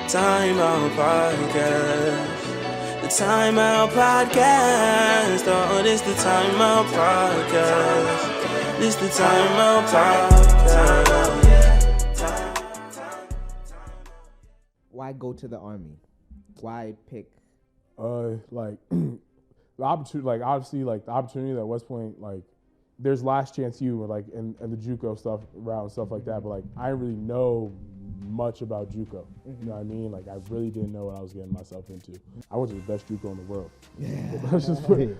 Timeout Podcast. The Timeout Podcast. Oh, this the Timeout Podcast. This the Timeout Podcast. Why go to the Army? Why pick? Like the opportunity, like obviously, like the opportunity that West Point, like there's last chance you, like and the JUCO stuff around and stuff like that. But like I didn't really know much about JUCO. You know what I mean? Like I really didn't know what I was getting myself into. I went to the best JUCO in the world. Yeah. let's just put it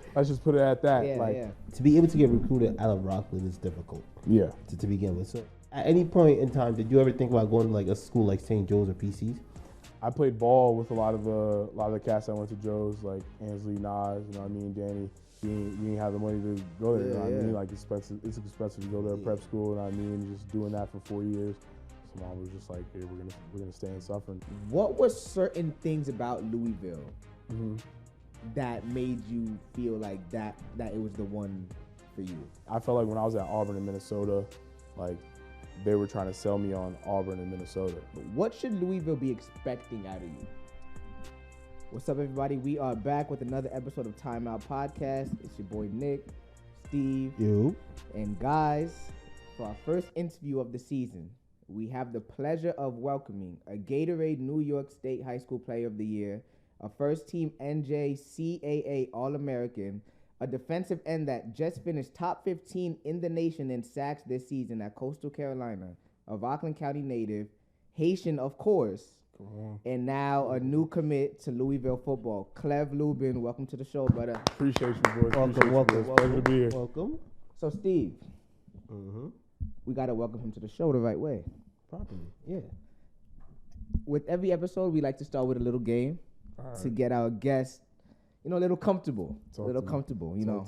at that. To be able to get recruited out of Rockland is difficult. Yeah. To begin with. So at any point in time, did you ever think about going to like a school like St. Joe's or PC's? I played ball with a lot of the cats that went to Joe's, like Ansley, Nas, you know what I mean, Danny. We didn't have the money to go there, you know what I mean? Like it's expensive to go to prep school, you know what I mean? Just doing that for 4 years. So mom was just like, hey, we're gonna stay in Suffern. What were certain things about Louisville that made you feel like that it was the one for you? I felt like when I was at Auburn in Minnesota, like they were trying to sell me on Auburn in Minnesota. What should Louisville be expecting out of you? What's up, everybody? We are back with another episode of Timeout Podcast. It's your boy Nick, Steve, and guys, for our first interview of the season, we have the pleasure of welcoming a Gatorade New York State High School Player of the Year, a first-team NJCAA All-American, a defensive end that just finished top 15 in the nation in sacks this season at Coastal Carolina, a Rockland County native, Haitian, of course, and now a new commit to Louisville football. Clev Lubin, welcome to the show, brother. Appreciate you, boys. Welcome. Pleasure to be here. Welcome. So, Steve, we got to welcome him to the show the right way. Properly, yeah. With every episode, we like to start with a little game to get our guests, a little comfortable. You know.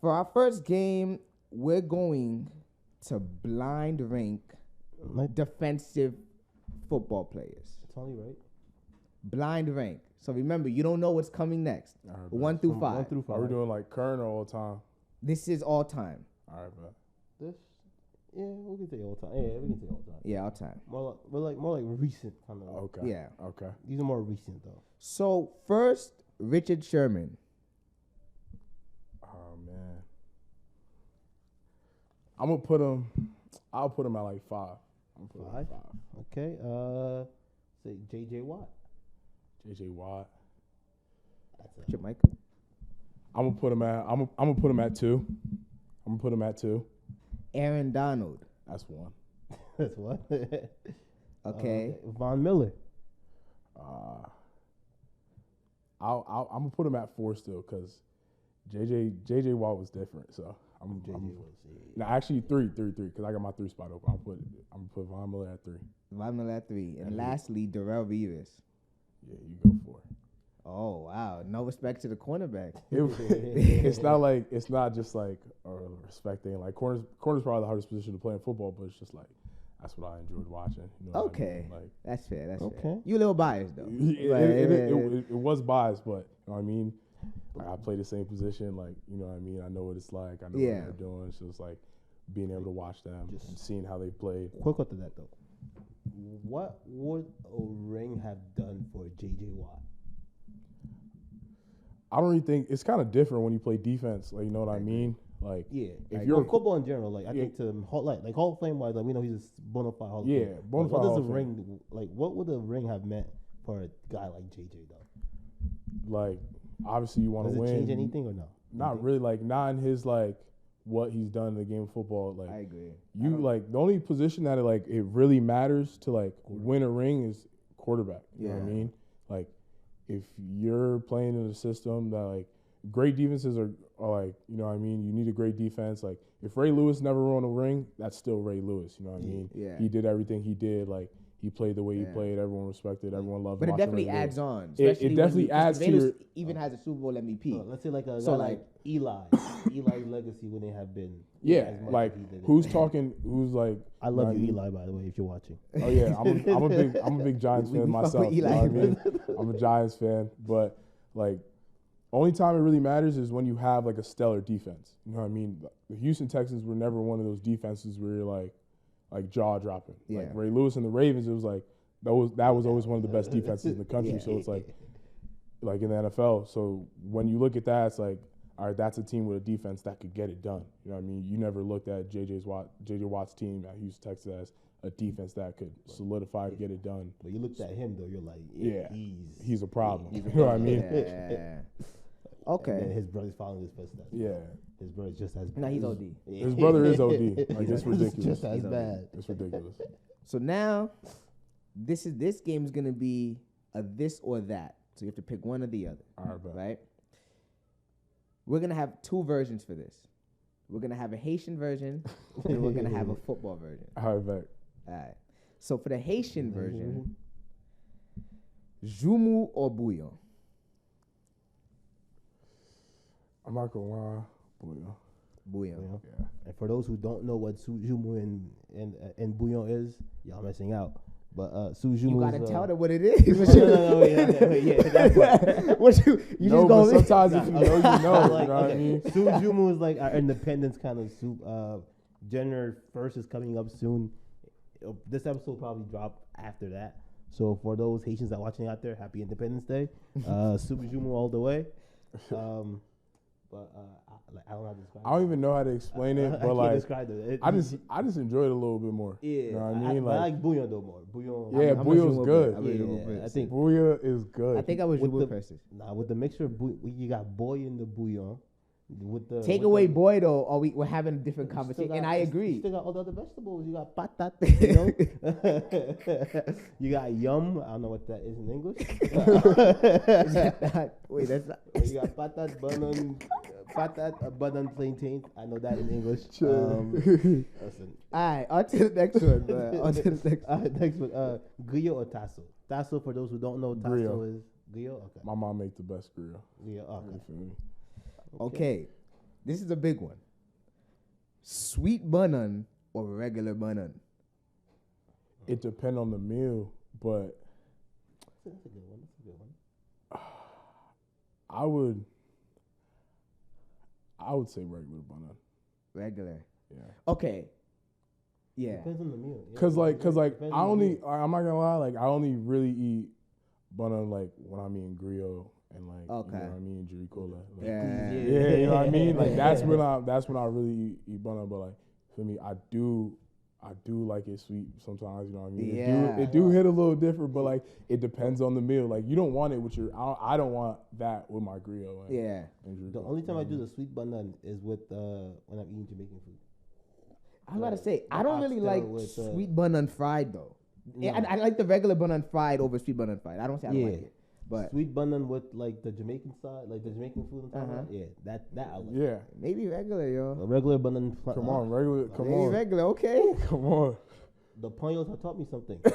For our first game, we're going to blind rank defensive football players. It's only right. Blind rank. So remember, you don't know what's coming next. Right, 1 through 5. 1 through 5. Are we doing like current or all time? This is all time. All right, bro. This, yeah, we can say all time. Yeah, we can say all time. Yeah, all time. More like recent kind of. Okay. Yeah. Okay. These are more recent though. So first, Richard Sherman. Oh man. I'll put him at like 5. I'm gonna put him at 5. Okay. Say J.J. Watt. J.J. Watt. Richard Mike. I'm gonna put him at 2. I'm gonna put him at 2. Aaron Donald. That's 1. That's what. Okay. Von Miller. I'm gonna put him at 4 still because J.J. Watt was different. So I'm actually 3 because I got my 3 spot open. I'm gonna put Von Miller at 3. Von Miller at 3. And lastly, Darrell Rivas. Yeah, you go 4. Oh wow! No respect to the cornerback. It's not just like a respect thing. Like corner's probably the hardest position to play in football, but it's just like that's what I enjoyed watching. You know okay, what I mean? Like, that's fair. That's okay. fair. You a little biased though. It was biased, but you know what I mean. Like, I play the same position. Like you know what I mean. I know what it's like. I know what they're doing. So it's like being able to watch them and seeing how they played. Quick to that though. What would a ring have done for J.J. Watt? I don't really think it's kind of different when you play defense. Like you know what I mean? Like if you're football in general, like I think to Hall of Fame wise, like we know he's a bona fide Hall of Fame. Yeah, bona fide. What does a ring like? What would a ring have meant for a guy like JJ though? Like obviously you want to win. Does it change anything or no? Not really. Like not in his like what he's done in the game of football. Like I agree. You like the only position that it really matters to like win a ring is quarterback. You know what I mean? Like if you're playing in a system that like great defenses are like, you know what I mean? You need a great defense. Like if Ray Lewis never won a ring, that's still Ray Lewis. You know what I mean? Yeah. He did everything he did. Like he played the way he played. Everyone respected. Everyone loved. But it definitely Ray adds Lewis. on. It definitely adds to your. Even has a Super Bowl MVP. Let's say like a So guy like Eli. Eli's legacy when they have been. Yeah, as much like as he did it. who's talking? Who's like? I love you, Eli. By the way, if you're watching. Oh yeah, I'm a big Giants fan myself. You know what I mean? I'm a Giants fan, but like, only time it really matters is when you have like a stellar defense. You know what I mean? The Houston Texans were never one of those defenses where you're like jaw dropping. Yeah. Like Ray Lewis and the Ravens, it was like that was always one of the best defenses in the country. So it's like in the NFL. So when you look at that, it's like, all right, that's a team with a defense that could get it done. You know what I mean? You never looked at J.J. Watt's team at Houston, Texas as a defense that could solidify to get it done. But you looked at him though, you're like, he's a problem. You know what I mean? Yeah. Okay. And his brother's following his footsteps. Yeah. His brother's just as bad. No, he's OD. His brother is OD. Like, it's ridiculous. Just as bad. It's ridiculous. So now, this game is gonna be a this or that. So you have to pick one or the other. All right, bet. Right? We're gonna have two versions for this. We're gonna have a Haitian version, and we're gonna have a football version. All right, bet. All right. So for the Haitian version, jumu or bouillon? I'm not gonna lie, bouillon. Bouillon. Yeah. And for those who don't know what sujumu and bouillon is, y'all missing out. But sujumu. You gotta tell them what it is. Yeah, that's what. What you No, just but go. sometimes if you know, you know. Like, You know what I mean? Sujumu is like our independence kind of soup. January 1st is coming up soon. This episode will probably drop after that. So for those Haitians that are watching out there, happy Independence Day. Sujumu all the way. I don't know how to describe it. I don't even know how to explain it, I but can't like describe it. I just enjoy it a little bit more. Yeah, You know what I mean? but I like bouillon though more. Bouillon. Yeah, I'm bouillon's a good. Jumu I think Bouillon is good. I think I was with Jumu the- person. with the mixture of you got boy in the bouillon. With the Take with away the, boy though, or we're having a different you still conversation, got- and I you agree. still got all the other vegetables. You got patat, you know. You got yum. I don't know what that is in English. Is that not- wait, that's not. You got patat, banana, plantain. I know that in English. Listen. All right, on to the next one. On to the next. Next one. Griot or tasso? Tasso, for those who don't know, tasso Griot. is griot. Okay. My mom makes the best grill. Griot. Okay. You feel me? Okay, this is a big one. Sweet banana or regular banana? It depends on the meal, but That's a good one. That's a good one. I would say regular banana. Regular. Yeah. Okay. Yeah. Depends on the meal. Yeah, Cause like depends I on the only meal. I'm not gonna lie, like I only really eat banana like when I'm eating griot and like Okay. you know what I mean, jiricola. Like, Yeah. yeah, you know what I mean? Like that's when I really eat banana, but like for me I do like it sweet sometimes, you know what I mean? Yeah. It do hit a little different, but like it depends on the meal. Like you don't want it with I don't want that with my griot. Yeah. And The only time I do the sweet banana is with when I'm eating Jamaican food. I'm about to say I don't really like with, sweet banana fried though. Yeah, No. I like the regular banana fried over sweet banana fried. I don't say I don't like it, but Sweet banana with like the Jamaican side, like the Jamaican food on top of it. Yeah, that I like. yeah. maybe regular, yo. A regular banana. Come on, regular. Come Maybe on. regular, okay. Come on. The Panyos have taught me something. The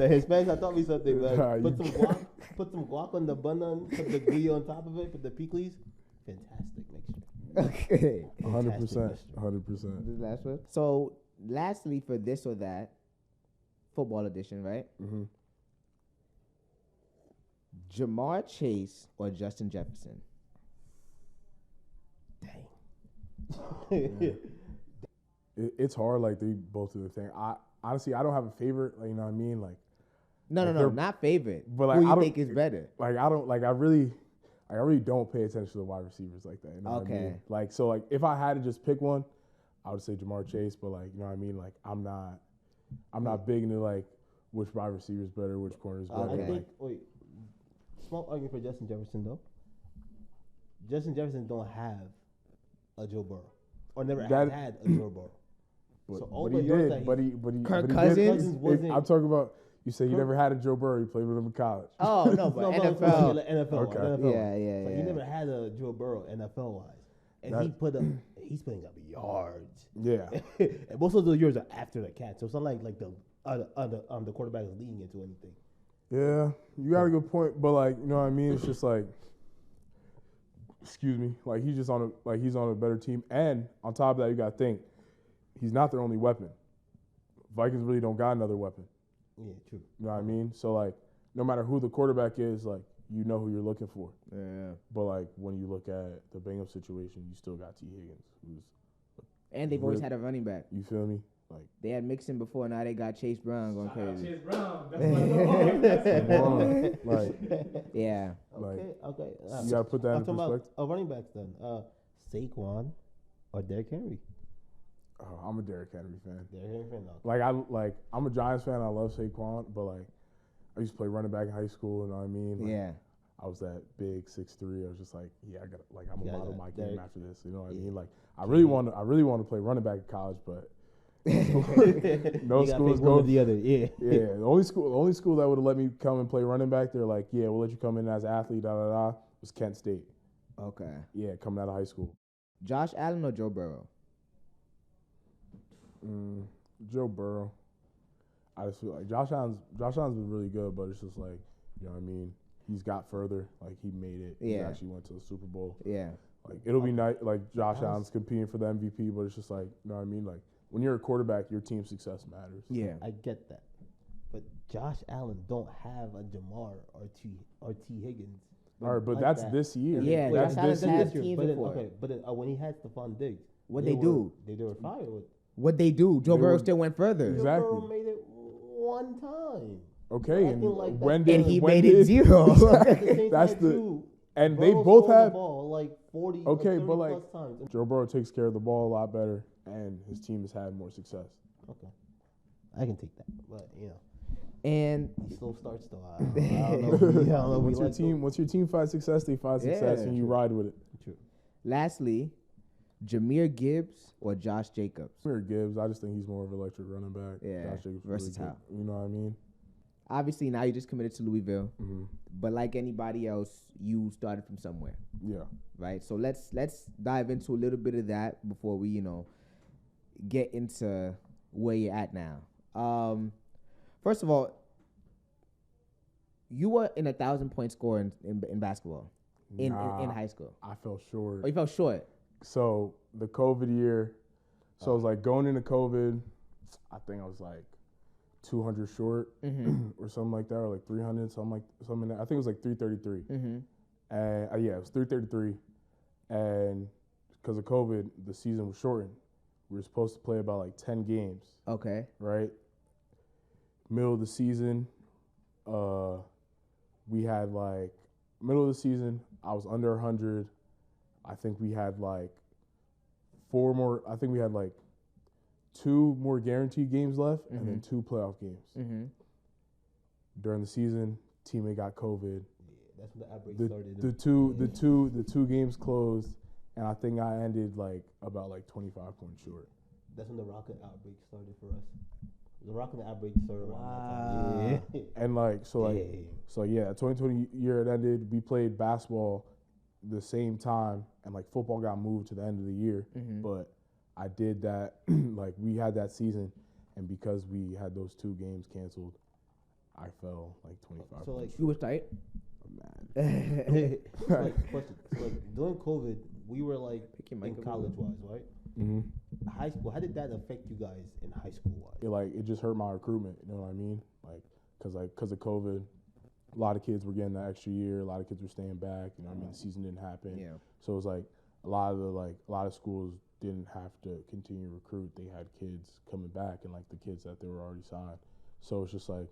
Hispanics have taught me something. Like, put some guac on the banana, put the griot on top of it, put the pickles. Fantastic mixture. Okay. 100%. 100%. This last one. So, lastly, for this or that, football edition, right? Mm-hmm. Jamar Chase or Justin Jefferson? It's hard. Like they both do the thing. I honestly I don't have a favorite. Like, you know what I mean? Like No, Like no, they're- not favorite. but, like, who I you don't- think is better? like I don't like I really don't pay attention to the wide receivers like that. You know what I Okay. mean? Like so like if I had to just pick one, I would say Jamar Chase. But like you know what I mean? Like I'm not big into like which wide receiver is better, which corner is better. Okay. I think. Like, Small argument for Justin Jefferson though. Justin Jefferson don't have a Joe Burrow, or never That- had a Joe Burrow. but, So all but the he yards did. that But he Kirk but he Cousins? did. Cousins wasn't- I'm talking about. You say you Kirk- never had a Joe Burrow. You played with him in college. Oh no, but No, NFL. like NFL. Okay. NFL. Yeah. So he never had a Joe Burrow NFL wise, and That- he's putting up yards. Yeah. And most of those yards are after the catch, so it's not like the quarterback is leading into anything. Yeah, you got a good point, but like you know what I mean. It's just like, excuse me, like he's on a better team, and on top of that, you got to think he's not their only weapon. Vikings really don't got another weapon. Yeah, true. You know what I mean? So like, no matter who the quarterback is, like you know who you're looking for. Yeah. But like when you look at the Bengals situation, you still got T. Higgins, who's And they've always had a running back. you feel me? Like They had Mixon before, now they got Chase Brown going crazy. Chase Brown. That's like Yeah. Okay. you gotta put that in talking perspective. about running backs then. Saquon or Derrick Henry? Oh, I'm a Derrick Henry fan. Derrick Henry fan. No. I'm a Giants fan. I love Saquon, but like I used to play running back in high school. You know what I mean? Like, Yeah. I was that big 6'3". I was just like, yeah, I got like I'm gonna model my game Derrick. after this. You know what I mean? Like I really want to play running back in college, but no schools one go or the other. Yeah. Yeah, the only school that would have let me come and play running back, they're like, yeah, we'll let you come in as an athlete, was Kent State. Okay. Yeah, coming out of high school. Josh Allen or Joe Burrow? Joe Burrow. I just feel like Josh Allen's been really good, but it's just like, you know what I mean? He's got further. Like, he made it. Yeah. He actually went to the Super Bowl. Yeah. Like, it'll be nice. Like, Josh Allen's competing for the MVP, but it's just like, you know what I mean? Like, when you're a quarterback, your team's success matters. Yeah. I get that. But Josh Allen don't have a Jamar or T Higgins. All right, but like that's that. this year. Yeah, that's Josh Allen this has year. teams But then, before. okay, but then, when he had Stephon Diggs, What they do? They were fired with. What they do? Joe They Burrow were- still went further. Exactly. Joe Burrow made it one time. Okay, Acting and like that. when did And he when made did, it 0. At the same That's time, the- too, and they Burrow both stole the have. ball like 40 Okay, 30 but, like, plus times. Joe Burrow takes care of the ball a lot better, and his team has had more success. Okay, I can take that, but And he slow starts though. I don't know. I don't know. Once your team finds success, they find success, Yeah, and you ride with it. True. lastly, Jahmyr Gibbs or Josh Jacobs? Jahmyr Gibbs, I just think he's more of an electric running back. Yeah, Josh Jacobs is versatile. Really good. You know what I mean? Obviously, now you just committed to Louisville, Mm-hmm. but like anybody else, you started from somewhere, Yeah. right? So let's dive into a little bit of that before we, get into where you're at now. First of all, you were in 1,000-point score in basketball in high school. I fell short. Oh, you fell short. So the COVID year, I was like going into COVID, I think I was like 200 short or something like that, or like 300, something. I think it was like 333. Mm-hmm. And it was 333. And because of COVID, the season was shortened. We were supposed to play about like 10 games, Okay. right? Middle of the season, we had like middle of the season, I was under 100. I think we had like 4 more. I think we had like 2 more guaranteed games left, and then 2 playoff games. Mm-hmm. During the season, teammate got COVID. That's when the outbreak The started. two games closed, and I think I ended like about like 25 points short. That's when the rocket outbreak started for us. The rocket outbreak started around Wow. that time. And like 2020 year it ended. We played basketball the same time, and like football got moved to the end of the year. Mm-hmm. But I did that. Like we had that season, and because we had those 2 games canceled, I fell like 25. So like, You was tight. Man. question. So like during COVID, we were like Pick your mic in up. college-wise, right? Mm-hmm. High school. How did that affect you guys in high school-wise? It just hurt my recruitment. You know what I mean? Because of COVID, a lot of kids were getting that extra year. A lot of kids were staying back. You know what I mean? The season didn't happen. Yeah. So it was like a lot of schools didn't have to continue to recruit. They had kids coming back, and like the kids that they were already signed. So it's just like,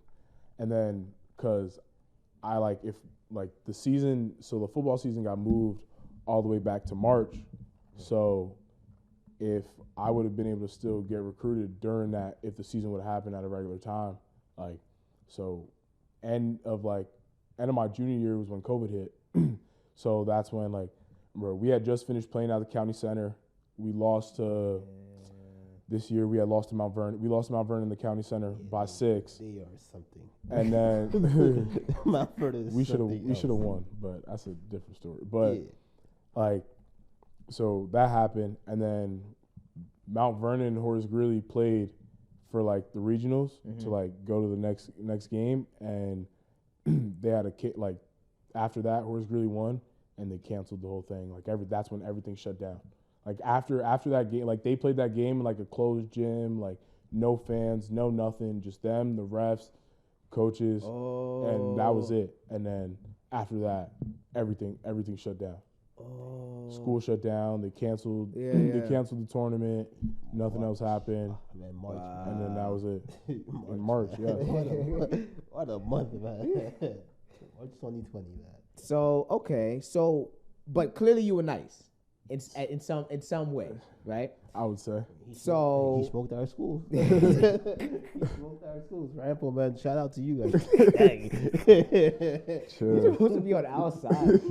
and then because I the season, so the football season got moved all the way back to March. So if I would have been able to still get recruited during that, if the season would have happened at a regular time, end of my junior year was when COVID hit. So that's when we had just finished playing at the county center. We lost to this year. We had lost to Mount Vernon. We lost to Mount Vernon in the county center by 6. They are something. And then Mount Vernon is we should something have else. won, but that's a different story. But so that happened, and then Mount Vernon and Horace Greeley played for the regionals to go to the next game, and they had after that Horace Greeley won, and they canceled the whole thing. That's when everything shut down. After that game, they played that game in a closed gym, no fans, no nothing, just them, the refs, coaches, and that was it. And then after that, everything shut down. School shut down. They canceled. Yeah, They yeah. canceled the tournament. Nothing else happened. Man, March. And then that was it. In March, yeah. What a month, man. March 2020, man. So okay, so but clearly you were nice in some way, right? I would say. He So smoked our schools. He smoked our schools. Rifle, man. Shout out to you guys. Dang. you're Chill. supposed to be on our side.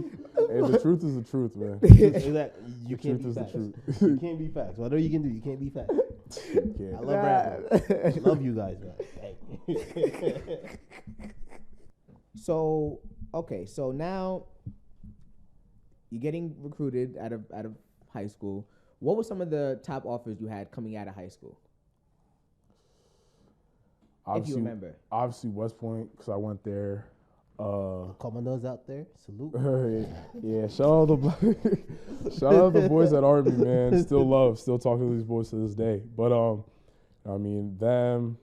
Hey, the truth is the truth, man. Exactly. You The can't truth be is the facts. truth. You can't be facts. Whatever you can do, you can't be facts. Yeah. I love rap. Love you guys, man. Hey. So okay, so now you're getting recruited out of high school. What were some of the top offers you had coming out of high school? If you remember. Obviously, West Point, because I went there. Commandos out there, salute. Yeah, shout out the boys at Army, man. Still talking to these boys to this day. But I mean, them,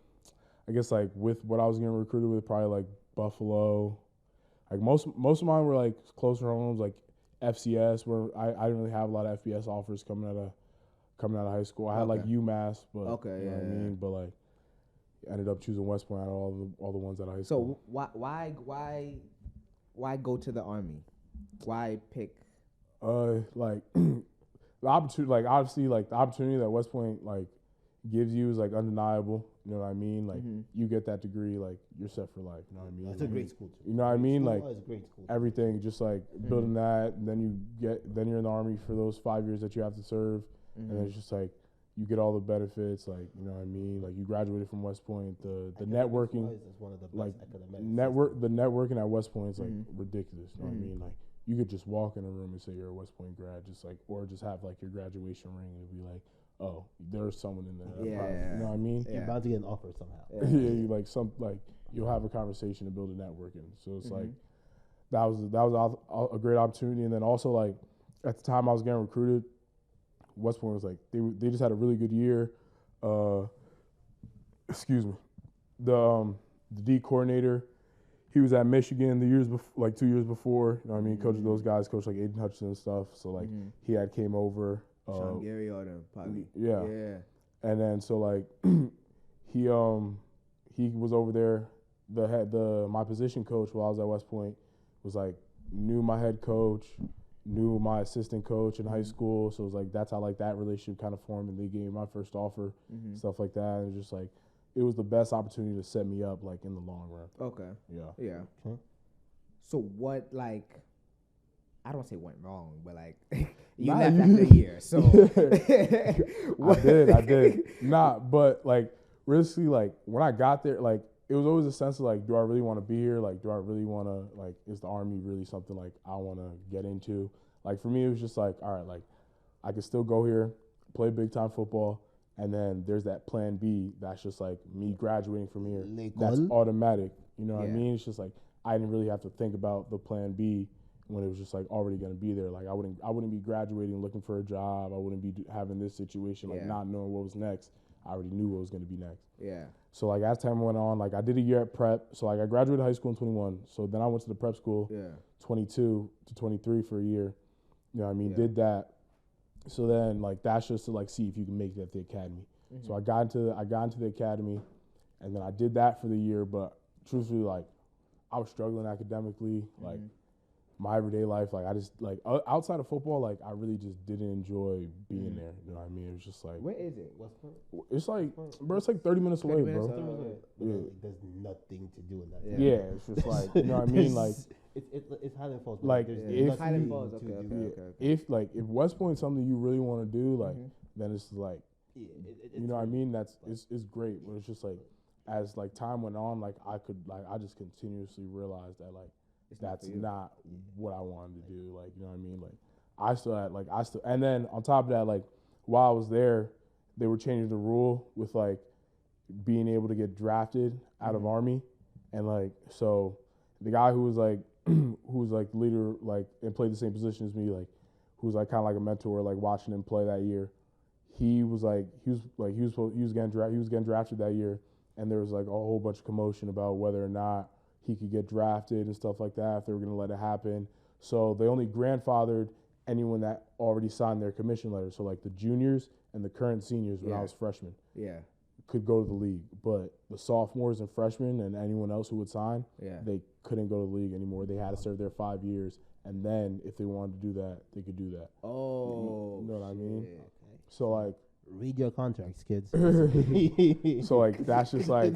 I guess like with what I was getting recruited with, probably like Buffalo. Like most of mine were like closer homes, like FCS, where I didn't really have a lot of FBS offers coming out of high school. I had like UMass, but Okay, you know what I mean. But like, ended up choosing West Point out of all the ones at high school. So why go to the Army? Why pick? Like the opportunity, like obviously, like the opportunity that West Point like gives you is like undeniable. You know what I mean? Like you get that degree, like you're set for life. You know what I mean? That's a great school. You know what I mean? Like It's a great school. everything, just like building that, and then you're in the Army for those 5 years that you have to serve, and then it's just like you get all the benefits, like you know what I mean. Like you graduated from West Point, the networking, is one of the best like academic the networking at West Point is like ridiculous. You know what I mean? Like you could just walk in a room and say you're a West Point grad, just like, or just have like your graduation ring and be like, oh, there's someone in there. Yeah. You know what I mean? You're bound to get an offer somehow. Yeah, you like you'll have a conversation to build a networking. So it's like that was a great opportunity. And then also like at the time I was getting recruited, West Point was like they just had a really good year. Excuse me, the D coordinator, he was at Michigan the years before, like 2 years before. You know what I mean? Coached those guys, coached like Aiden Hutchinson and stuff. So like he had came over. Sean Gary or them probably. Yeah. And then so like he was over there. My position coach while I was at West Point was like knew my head coach, knew my assistant coach in high school. So it was like that's how like that relationship kind of formed, and they gave me my first offer, stuff like that. And it was just like it was the best opportunity to set me up like in the long run. Okay. Yeah. Yeah. So what like? I don't say went wrong, but like you left after a year. So I did. But like realistically, like when I got there, like it was always a sense of like, do I really want to be here? Like, do I really want to like? Is the Army really something like I want to get into? Like for me, it was just like, all right, like I could still go here, play big time football, and then there's that plan B. That's just like me graduating from here. That's automatic. You know what I mean? It's just like I didn't really have to think about the plan B when it was just like already going to be there. Like I wouldn't be graduating looking for a job. I wouldn't be having this situation like not knowing what was next. I already knew what was going to be next. Yeah. So like as time went on, like I did a year at prep. So like I graduated high school in 21. So then I went to the prep school 22 to 23 for a year. You know what I mean? Did that. So then like that's just to like see if you can make it at the academy. So I got into the academy, and then I did that for the year. But truthfully, like I was struggling academically, like my everyday life, like I just like outside of football, like I really just didn't enjoy being there. You know what I mean? It was just like, where is it? it's like, bro, it's like 30 minutes away, bro. There's nothing to do in that. Yeah, it's just like, you know what I mean? Like it's Highland Falls. Like if Highland Falls, okay. if West Point's something you really want to do, like then it's like, you know what I mean? That's it's great, but it's just like as like time went on, like I just continuously realized that like that's not what I wanted to do. Like, you know what I mean? Like and then on top of that, like while I was there, they were changing the rule with like being able to get drafted out of Army, and like so the guy who was like the leader, like, and played the same position as me, like who was like kind of like a mentor, like watching him play that year. He was getting drafted that year, and there was like a whole bunch of commotion about whether or not he could get drafted and stuff like that, if they were going to let it happen. So they only grandfathered anyone that already signed their commission letter. So like the juniors and the current seniors when I was freshman could go to the league. But the sophomores and freshmen and anyone else who would sign, they couldn't go to the league anymore. They had to serve their 5 years. And then if they wanted to do that, they could do that. Oh, you know what I mean? Okay. So like, read your contracts, kids. so like that's just like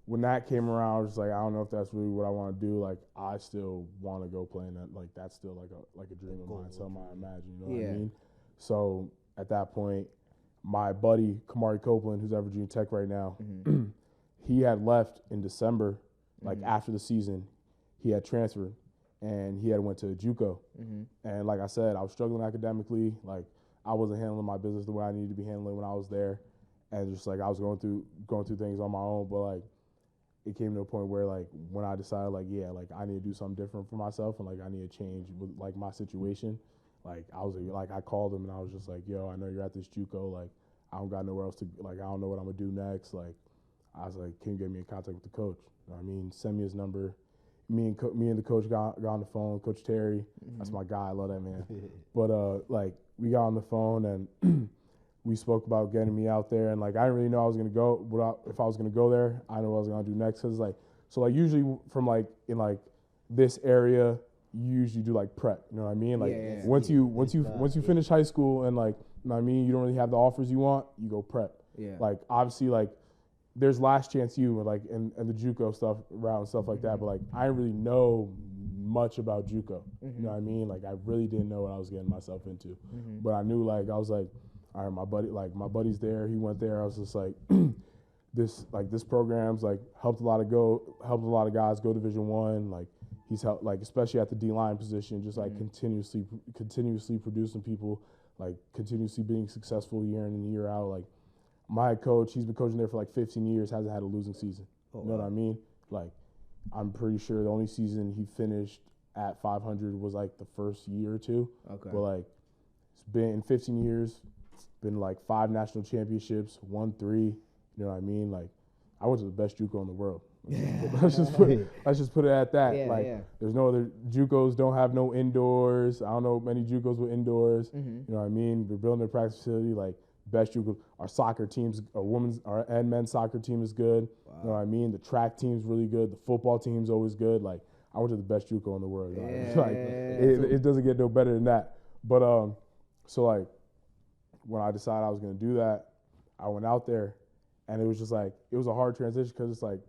when that came around, I was just like, I don't know if that's really what I want to do. Like I still want to go play in that. Like that's still like a dream of mine, something I imagine. You know what I mean? So at that point, my buddy Kamari Copeland, who's at Virginia Tech right now, he had left in December, like after the season, he had transferred. And he had went to JUCO. And like I said, I was struggling academically. Like I wasn't handling my business the way I needed to be handling when I was there. And just like I was going through things on my own. But like it came to a point where like when I decided like, like I need to do something different for myself and like I need to change with like my situation. Like I was like I called him and I was just like, yo, I know you're at this JUCO. Like I don't got nowhere else to, like I don't know what I'm gonna do next. Like I was like, can you get me in contact with the coach? You know what I mean? Send me his number. Me and the coach got on the phone. Coach Terry, that's my guy. I love that man. But like we got on the phone and we spoke about getting me out there. And like I didn't really know I was gonna go. If I was gonna go there, I know what I was gonna do next. Cause like so like usually from like in like this area, you usually do like prep. You know what I mean? Like once you finish high school and like you know what I mean, you don't really have the offers you want. You go prep. Yeah. Like obviously like. There's last chance you and like and the JUCO stuff route and stuff like that, but like I didn't really know much about JUCO. You know what I mean? Like I really didn't know what I was getting myself into. But I knew like I was like, all right, my buddy's there. He went there. I was just like, this program's like helped a lot of guys go Division I. Like he's helped like especially at the D-line position, just like continuously producing people, like continuously being successful year in and year out. Like my head coach, he's been coaching there for like 15 years, hasn't had a losing season. You know what I mean? Like, I'm pretty sure the only season he finished at 500 was like the first year or two. Okay. But like, it's been in 15 years, been like 5 national championships, won 3. You know what I mean? Like, I went to the best JUCO in the world. Let's just put it at that. There's no other JUCOs don't have no indoors. I don't know many JUCOs with indoors. You know what I mean? We're building a practice facility like. Best JUCO. Our soccer teams, our men's soccer team is good. Wow. You know what I mean? The track team's really good. The football team's always good. Like I went to the best JUCO in the world. It doesn't get no better than that. But so like when I decided I was gonna do that, I went out there, and it was just like it was a hard transition because it's like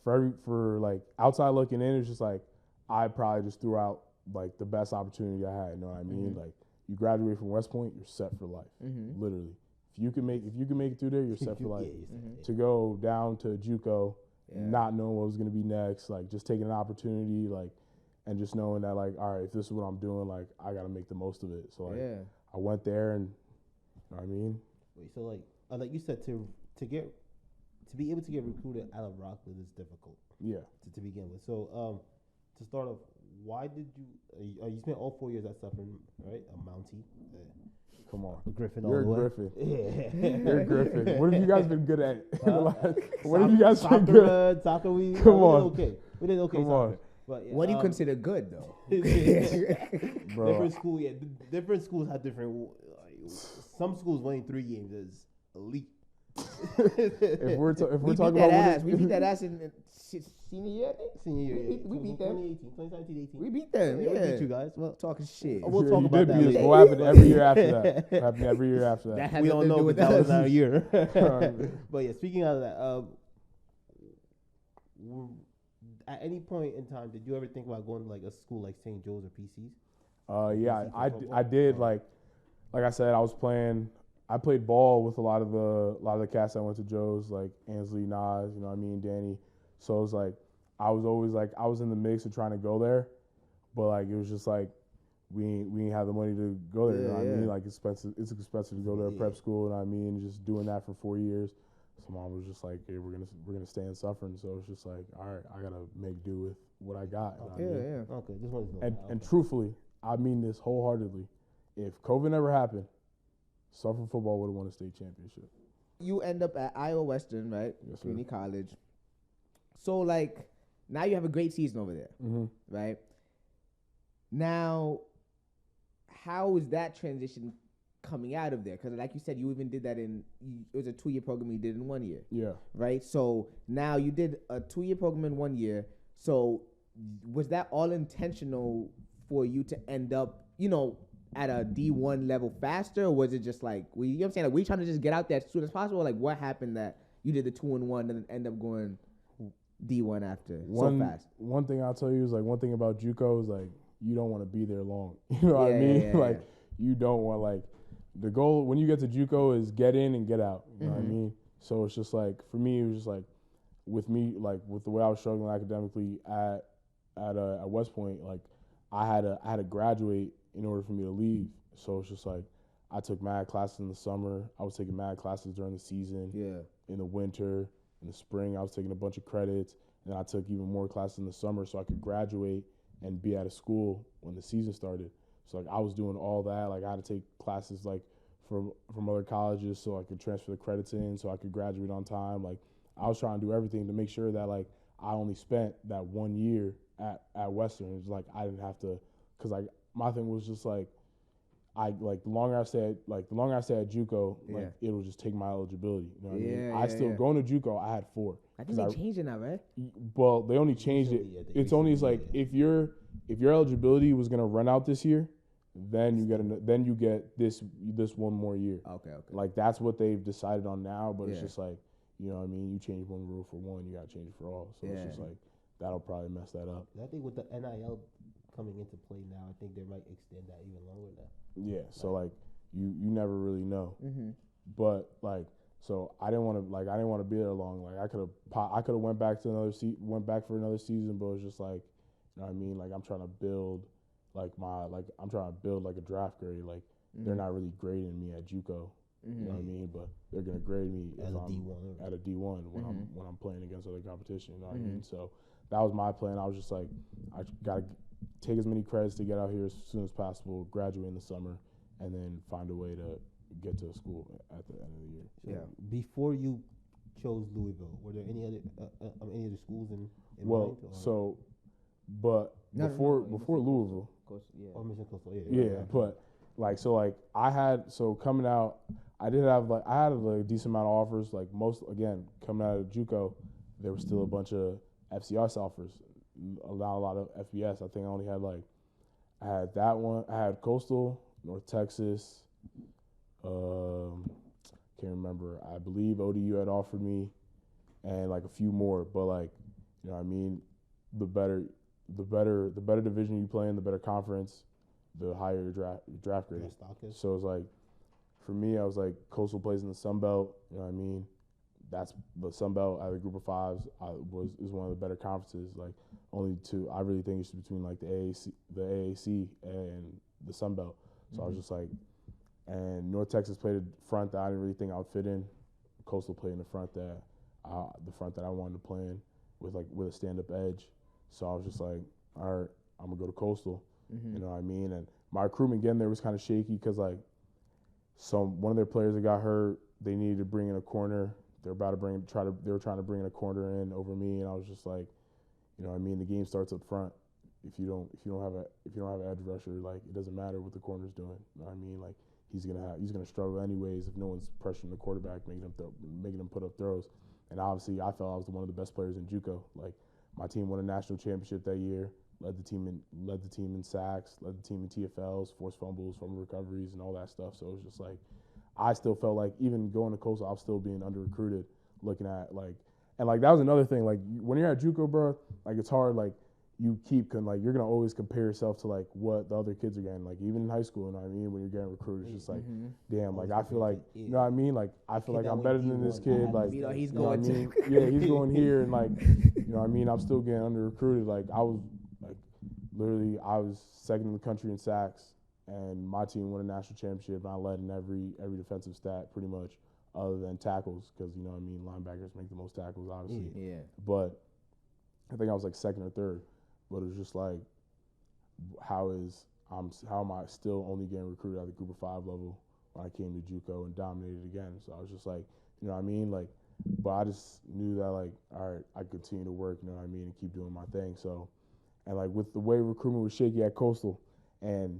for like outside looking in, it's just like I probably just threw out like the best opportunity I had. You know what I mean? Like. You graduate from West Point, you're set for life. Literally, if you can make it through there, you're set for life. To go down to JUCO, not knowing what was going to be next, like just taking an opportunity, like, and just knowing that, like, all right, if this is what I'm doing, like, I got to make the most of it. So like, I went there, and you know what I mean. Wait, so like you said, to be able to get recruited out of Rockland is difficult. Yeah. To begin with, so to start off. Why did you spent all 4 years at Suffern, right? A Mountie. Come on. A Griffin You're all the a way. Griffin. You're a Griffin. What have you guys been good at? What have you guys been good at? Soccer, we did okay. We did okay. Come on. But, what do you consider good, though? Different school, different schools have different. Some schools winning 3 games is elite. if we're talking about we beat that ass in senior year. We beat them. 2017, 18. We beat them. Yeah, we beat you guys. Well, talking shit. We'll talk about that later. What happened every year after that? What happened every year after that? We don't know, but that was our year. But yeah, speaking of that, at any point in time, did you ever think about going to like a school like St. Joe's or PC's? Yeah, I did. Like I said, I played ball with a lot of the cats that went to Joe's, like Ansley, Nas, you know what I mean, Danny. So it was like I was always like I was in the mix of trying to go there, but like it was just like we ain't have the money to go there. You know what I mean? Like it's expensive to go to a prep school. You know what I mean? Just doing that for 4 years. So mom was just like, hey, we're gonna stay in Suffern. So it's just like, all right, I gotta make do with what I got. Okay. Just wanted to know. And truthfully, I mean this wholeheartedly. If COVID never happened, Suffern football would have won a state championship. You end up at Iowa Western, right? Yes, Community college. So, like, now you have a great season over there, right? Now, how is that transition coming out of there? Because like you said, you even did that it was a 2-year program you did in 1 year. Yeah. Right? So now you did a 2-year program in 1 year. So was that all intentional for you to end up, at a D1 level faster? Or was it just like, you know what I'm saying? Like, were you trying to just get out there as soon as possible? Like, what happened that you did the 2-1 and then end up going D1 after so fast? One thing I'll tell you is, like, one thing about JUCO is, like, you don't want to be there long. You know what I mean? Yeah. You don't want, like, the goal when you get to JUCO is get in and get out. You know what I mean? So it's just like, for me, it was just like, with me, like, with the way I was struggling academically at West Point, like, I had to graduate in order for me to leave. So it's just like, I took mad classes in the summer. I was taking mad classes during the season. Yeah. In the winter, in the spring, I was taking a bunch of credits, and I took even more classes in the summer so I could graduate and be out of school when the season started. So like, I was doing all that. Like, I had to take classes like from other colleges so I could transfer the credits in so I could graduate on time. Like, I was trying to do everything to make sure that, like, I only spent that 1 year at Western. It's like I didn't have to, because like my thing was just like, the longer I stay at JUCO, like, it'll just take my eligibility. You know what I mean? Going to JUCO, I had 4. I think they changed it now, right? Well, they only changed it. It's only like if your eligibility was gonna run out this year, then you get this 1 more year. Okay. Like, that's what they've decided on now. But it's just like, you know what I mean? You change one rule for one, you gotta change it for all. So it's just like, that'll probably mess that up. I think with the NIL coming into play now, I think they might extend that even longer now. Yeah, so like you never really know. But like, so I didn't want to be there long. Like, I could have went back for another season, but it was just like, you know what I mean? Like, I'm trying to build like a draft grade. Like, they're not really grading me at JUCO. You know what I mean? But they're gonna grade me at a D1 when I'm playing against other competition. You know what I mean? So that was my plan. I was just like, I gotta take as many credits to get out here as soon as possible, graduate in the summer, and then find a way to get to school at the end of the year. So before you chose Louisville, were there any other schools in mind? So, but before Louisville, Mission Coastal, but like, so like coming out, I had a decent amount of offers. Like, most, again, coming out of JUCO, there was still a bunch of FCS offers, a lot of FBS. I think I only had I had that one. I had Coastal, North Texas. Can't remember. I believe ODU had offered me, and like a few more. But like, you know what I mean, the better division you play in, the better conference, the higher your draft grade. So it's like, for me, I was like, Coastal plays in the Sun Belt. You know what I mean? That's the Sun Belt out of the group of 5s is one of the better conferences. Like, only two. I really think it's between like the AAC and the Sun Belt. So I was just like, and North Texas played a front that I didn't really think I would fit in. Coastal played in the front that I wanted to play in with a stand up edge. So I was just like, all right, I'm gonna go to Coastal. You know what I mean? And my recruitment again there was kind of shaky because like, one of their players that got hurt, they needed to bring in a corner. They were trying to bring in a corner in over me, and I was just like, you know what I mean? The game starts up front. If you don't have an edge rusher, like, it doesn't matter what the corner's doing. You know what I mean? Like, he's gonna struggle anyways if no one's pressuring the quarterback, making him put up throws. And obviously, I felt I was one of the best players in JUCO. Like, my team won a national championship that year. Led the team in sacks, led the team in TFLs, forced fumbles, fumble recoveries, and all that stuff. So it was just like, I still felt like even going to Coastal, I was still being under recruited. Looking at like, and like that was another thing. Like, when you're at JUCO, bro, like, it's hard. Like, you're gonna always compare yourself to like what the other kids are getting. Like, even in high school, you know what I mean? When you're getting recruited, it's just like, damn. Like, I feel like, you know what I mean? Like, I feel like I'm better than this kid. Like, he's going to. Yeah, he's going here, and like, you know what I mean? I'm still getting under recruited. Like, I was second in the country in sacks, and my team won a national championship, and I led in every defensive stat pretty much, other than tackles, because, you know what I mean, linebackers make the most tackles, obviously. Yeah. But I think I was like second or third. But it was just like, how am I still only getting recruited at the group of 5 level when I came to JUCO and dominated again? So I was just like, you know what I mean? Like, but I just knew that, like, all right, I continue to work, you know what I mean, and keep doing my thing. So, and like, with the way recruitment was shaky at Coastal, and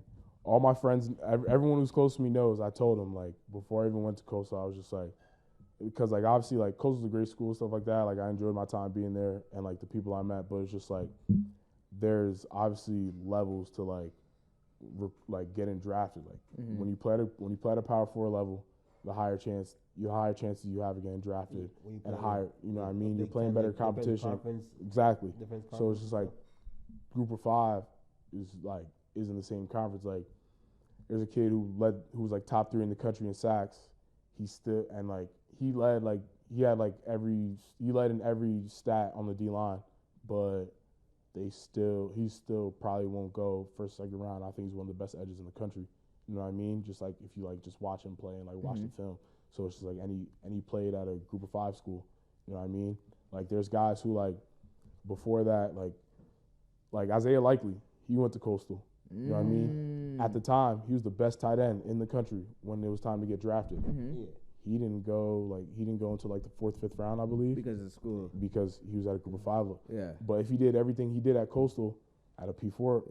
all my friends, everyone who's close to me knows. I told them like before I even went to Coastal, I was just like, because like obviously like Coastal's a great school, stuff like that. Like I enjoyed my time being there and like the people I met, but it's just like there's obviously levels to like getting drafted. Like when you play at a Power 4 level, the higher chances you have of getting drafted and higher. You know what I mean? You're playing better competition. Exactly. So it's just like Group of 5 is in the same conference. Like there's a kid who was like top 3 in the country in sacks. He led in every stat on the D line, but he still probably won't go first, second round. I think he's one of the best edges in the country. You know what I mean? Just like if you like just watch him play and like watch the film. So it's just like and he played at a Group of 5 school. You know what I mean? Like there's guys who like before that like Isaiah Likely, he went to Coastal. You know what I mean? At the time, he was the best tight end in the country when it was time to get drafted. Yeah. He didn't go until like the 4th, 5th round, I believe. Because of the school. Because he was at a Group of 5. Yeah. But if he did everything he did at Coastal at a P4,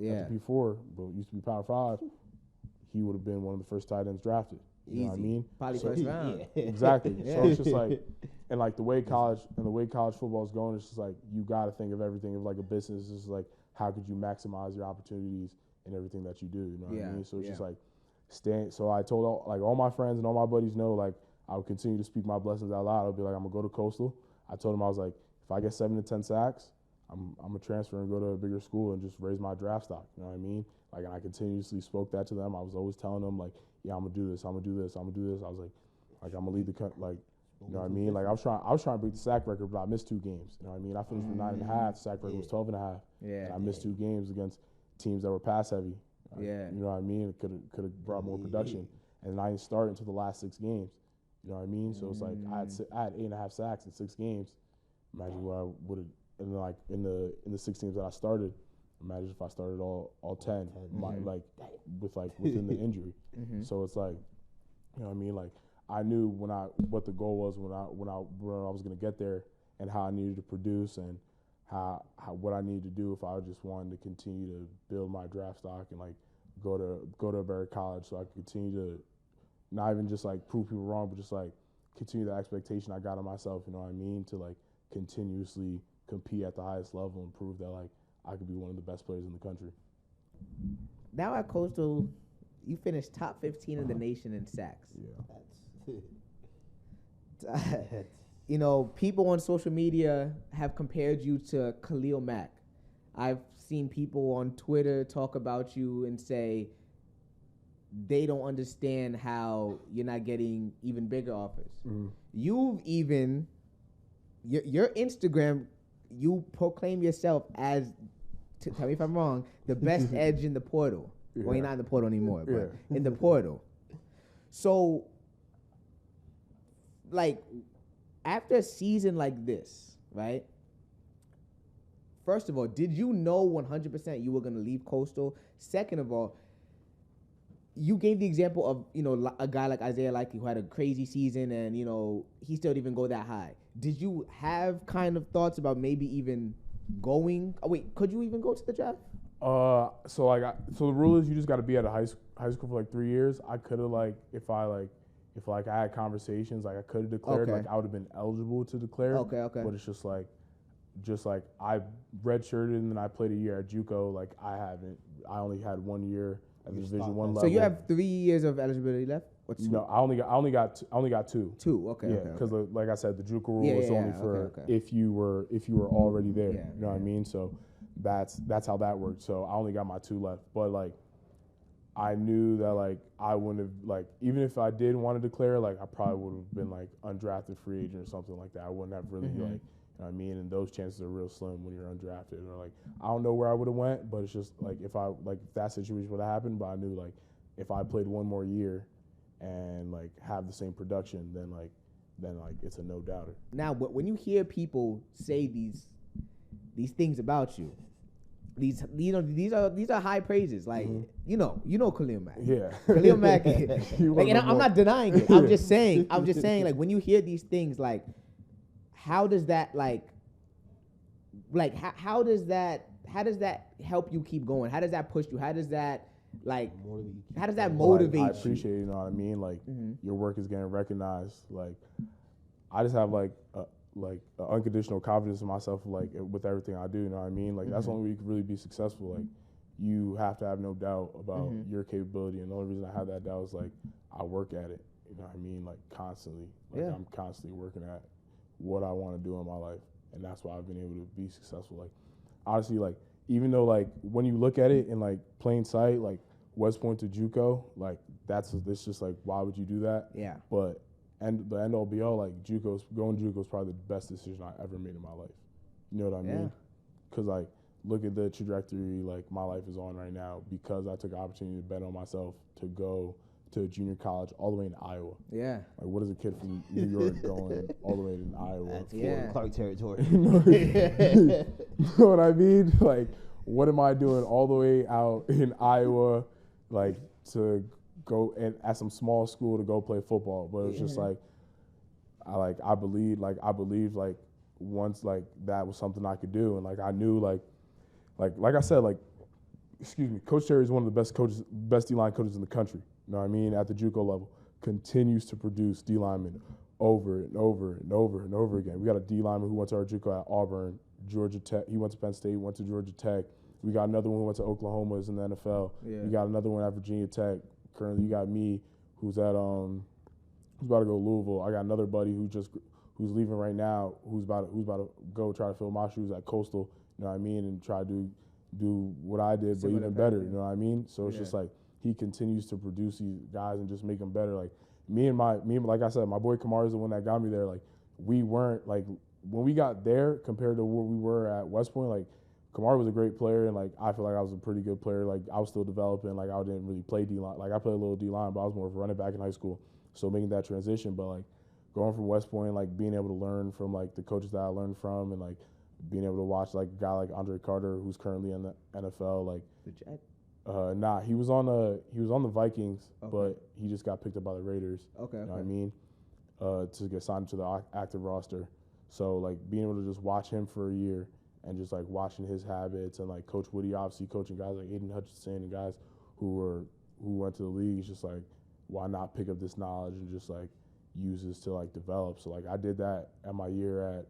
but it used to be Power 5, he would have been one of the first tight ends drafted. You know what I mean? Probably first round. Exactly. So it's just like, and like the way college football is going, it's just like you got to think of everything of like a business. It's just like how could you maximize your opportunities in everything that you do? You know what I mean? So it's just like So I told all my friends and all my buddies know like I would continue to speak my blessings out loud. I'll be like, I'm gonna go to Coastal. I told them I was like, if I get 7 to 10 sacks, I'm gonna transfer and go to a bigger school and just raise my draft stock. You know what I mean? Like, and I continuously spoke that to them. I was always telling them like, yeah, I'm gonna do this. I'm gonna do this. I'm gonna do this. I was like I'm gonna lead the like, you know what I mean? Like I was trying to break the sack record, but I missed 2 games. You know what I mean? I finished with 9.5. Sack record was 12.5. Yeah. And I missed 2 games against teams that were pass heavy. Yeah. You know what I mean? It could have brought more production. And I didn't start until the last 6 games. You know what I mean? So it's like I had 8.5 sacks in 6 games. Imagine where I would have, and like in the 6 games that I started. Imagine if I started all 10, within the injury. So it's like, you know what I mean? Like I knew what the goal was when I was gonna get there, and how I needed to produce, and how what I needed to do if I just wanted to continue to build my draft stock and like go to a better college, so I could continue to not even just like prove people wrong, but just like continue the expectation I got of myself. You know what I mean? To like continuously compete at the highest level and prove that like I could be one of the best players in the country. Now at Coastal, you finished top 15 in the nation in sacks. Yeah. You know, people on social media have compared you to Khalil Mack. I've seen people on Twitter talk about you and say they don't understand how you're not getting even bigger offers. You've even, your Instagram, you proclaim yourself as, tell me if I'm wrong, the best edge in the portal. Yeah. Well, you're not in the portal anymore, but in the portal. So, like, after a season like this, right? First of all, did you know 100% you were going to leave Coastal? Second of all, you gave the example of, you know, a guy like Isaiah Likely who had a crazy season and, you know, he still didn't even go that high. Did you have kind of thoughts about maybe even going? Oh, wait, could you even go to the draft? So the rule is you just got to be at a high school for like 3 years. I could have if I had conversations, like I could have declared, like I would have been eligible to declare. Okay. But it's just like I redshirted and then I played a year at JUCO. Like I only had 1 year at the Division I level. So you have 3 years of eligibility left? Or 2? No, I only got 2. 2, okay. Yeah, because like I said, the JUCO rule was only for if you were already there. You know what I mean? So that's how that worked. So I only got my 2 left. But like I knew that like I wouldn't have, like, even if I did want to declare, like I probably would have been like undrafted free agent or something like that. I wouldn't have really like, you know what I mean? And those chances are real slim when you're undrafted. Or like I don't know where I would have went, but it's just like if that situation would have happened, but I knew like if I played 1 more year and like have the same production, then it's a no doubter. Now, when you hear people say these things about you, these are high praises. Like you know Khalil Mack. Yeah, Khalil Mack. Like, and I'm not denying it. I'm just saying like when you hear these things, like how does that how does that help you keep going? How does that push you? How does that Like, Motivate you. how does that Like, motivate I you? appreciate it, you know what I mean? Like, Mm-hmm. your work is getting recognized. Like, I just have like unconditional confidence in myself, like with everything I do. You know what I mean? Like, that's the only way you can really be successful. Like, you have to have no doubt about your capability, and the only reason I have that doubt is like I work at it. You know what I mean? Like, constantly. Like, I'm constantly working at what I want to do in my life, and that's why I've been able to be successful. Like, honestly, like, even though like when you look at it in like plain sight, like West Point to JUCO, like it's just like, why would you do that? Yeah. But and the end all be all, like going to JUCO is probably the best decision I ever made in my life. You know what I mean? Because like, look at the trajectory like my life is on right now because I took the opportunity to bet on myself to go to junior college all the way in Iowa. Yeah. Like, what is a kid from New York going all the way in Iowa? That's Clark territory. You know what I mean? Like, what am I doing all the way out in Iowa, like, to go and at some small school to go play football? But it's just like, I believed once like that was something I could do, and like I knew like I said, like, excuse me, Coach Terry is one of the best D-line coaches in the country. You know what I mean? At the JUCO level, continues to produce D linemen over and over and over and over again. We got a D lineman who went to our JUCO at Auburn, Georgia Tech. He went to Penn State, went to Georgia Tech. We got another one who went to Oklahoma, is in the NFL. Yeah. We got another one at Virginia Tech. Currently, you got me, who's about to go to Louisville. I got another buddy who's leaving right now, who's about to go try to fill my shoes at Coastal. You know what I mean? And try to do what I did, but even better. You know what I mean? So it's just like, he continues to produce these guys and just make them better. Like me, like I said, my boy Kamar is the one that got me there. Like, we weren't like, when we got there compared to where we were at West Point, like, Kamar was a great player, and like I feel like I was a pretty good player. Like, I was still developing. Like, I didn't really play D-line. Like, I played a little D-line, but I was more of a running back in high school. So making that transition, but like going from West Point, like being able to learn from like the coaches that I learned from, and like being able to watch like a guy like Andre Carter, who's currently in the NFL. Like, The Jet? Nah, he was on the Vikings, but he just got picked up by the Raiders. Okay. You know what I mean? To get signed to the active roster. So like being able to just watch him for a year and just like watching his habits, and like Coach Woody obviously coaching guys like Aiden Hutchinson and guys who went to the league, it's just like, why not pick up this knowledge and just like use this to like develop? So like I did that at my year at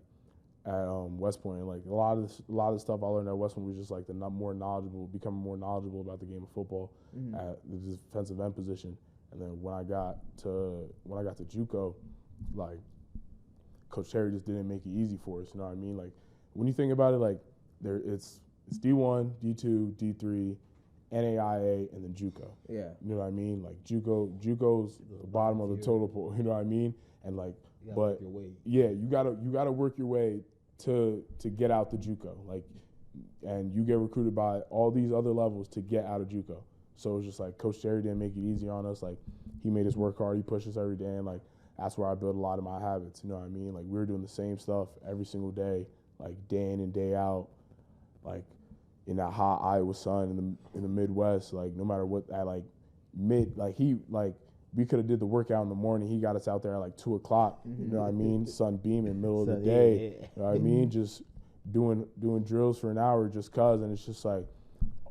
West Point. Like a lot of the stuff I learned at West Point was just like becoming more knowledgeable about the game of football at the defensive end position. And then when I got to JUCO, like Coach Terry just didn't make it easy for us. You know what I mean? Like when you think about it, like it's D1, D2, D3, NAIA, and then JUCO. Yeah. You know what I mean? Like JUCO's the bottom of the total pole. You know what I mean? And like, but yeah, you gotta work your way to get out the JUCO. Like, and you get recruited by all these other levels to get out of JUCO. So it's just like Coach Terry didn't make it easy on us. Like, he made us work hard. He pushed us every day, and like that's where I built a lot of my habits. You know what I mean? Like, we were doing the same stuff every single day, like day in and day out, like in that hot Iowa sun in the Midwest. Like, no matter what, we could have did the workout in the morning. He got us out there at like 2 o'clock. You know what I mean? Sun beaming, middle of the day. You know what I mean? Just doing drills for an hour just cause, and it's just like,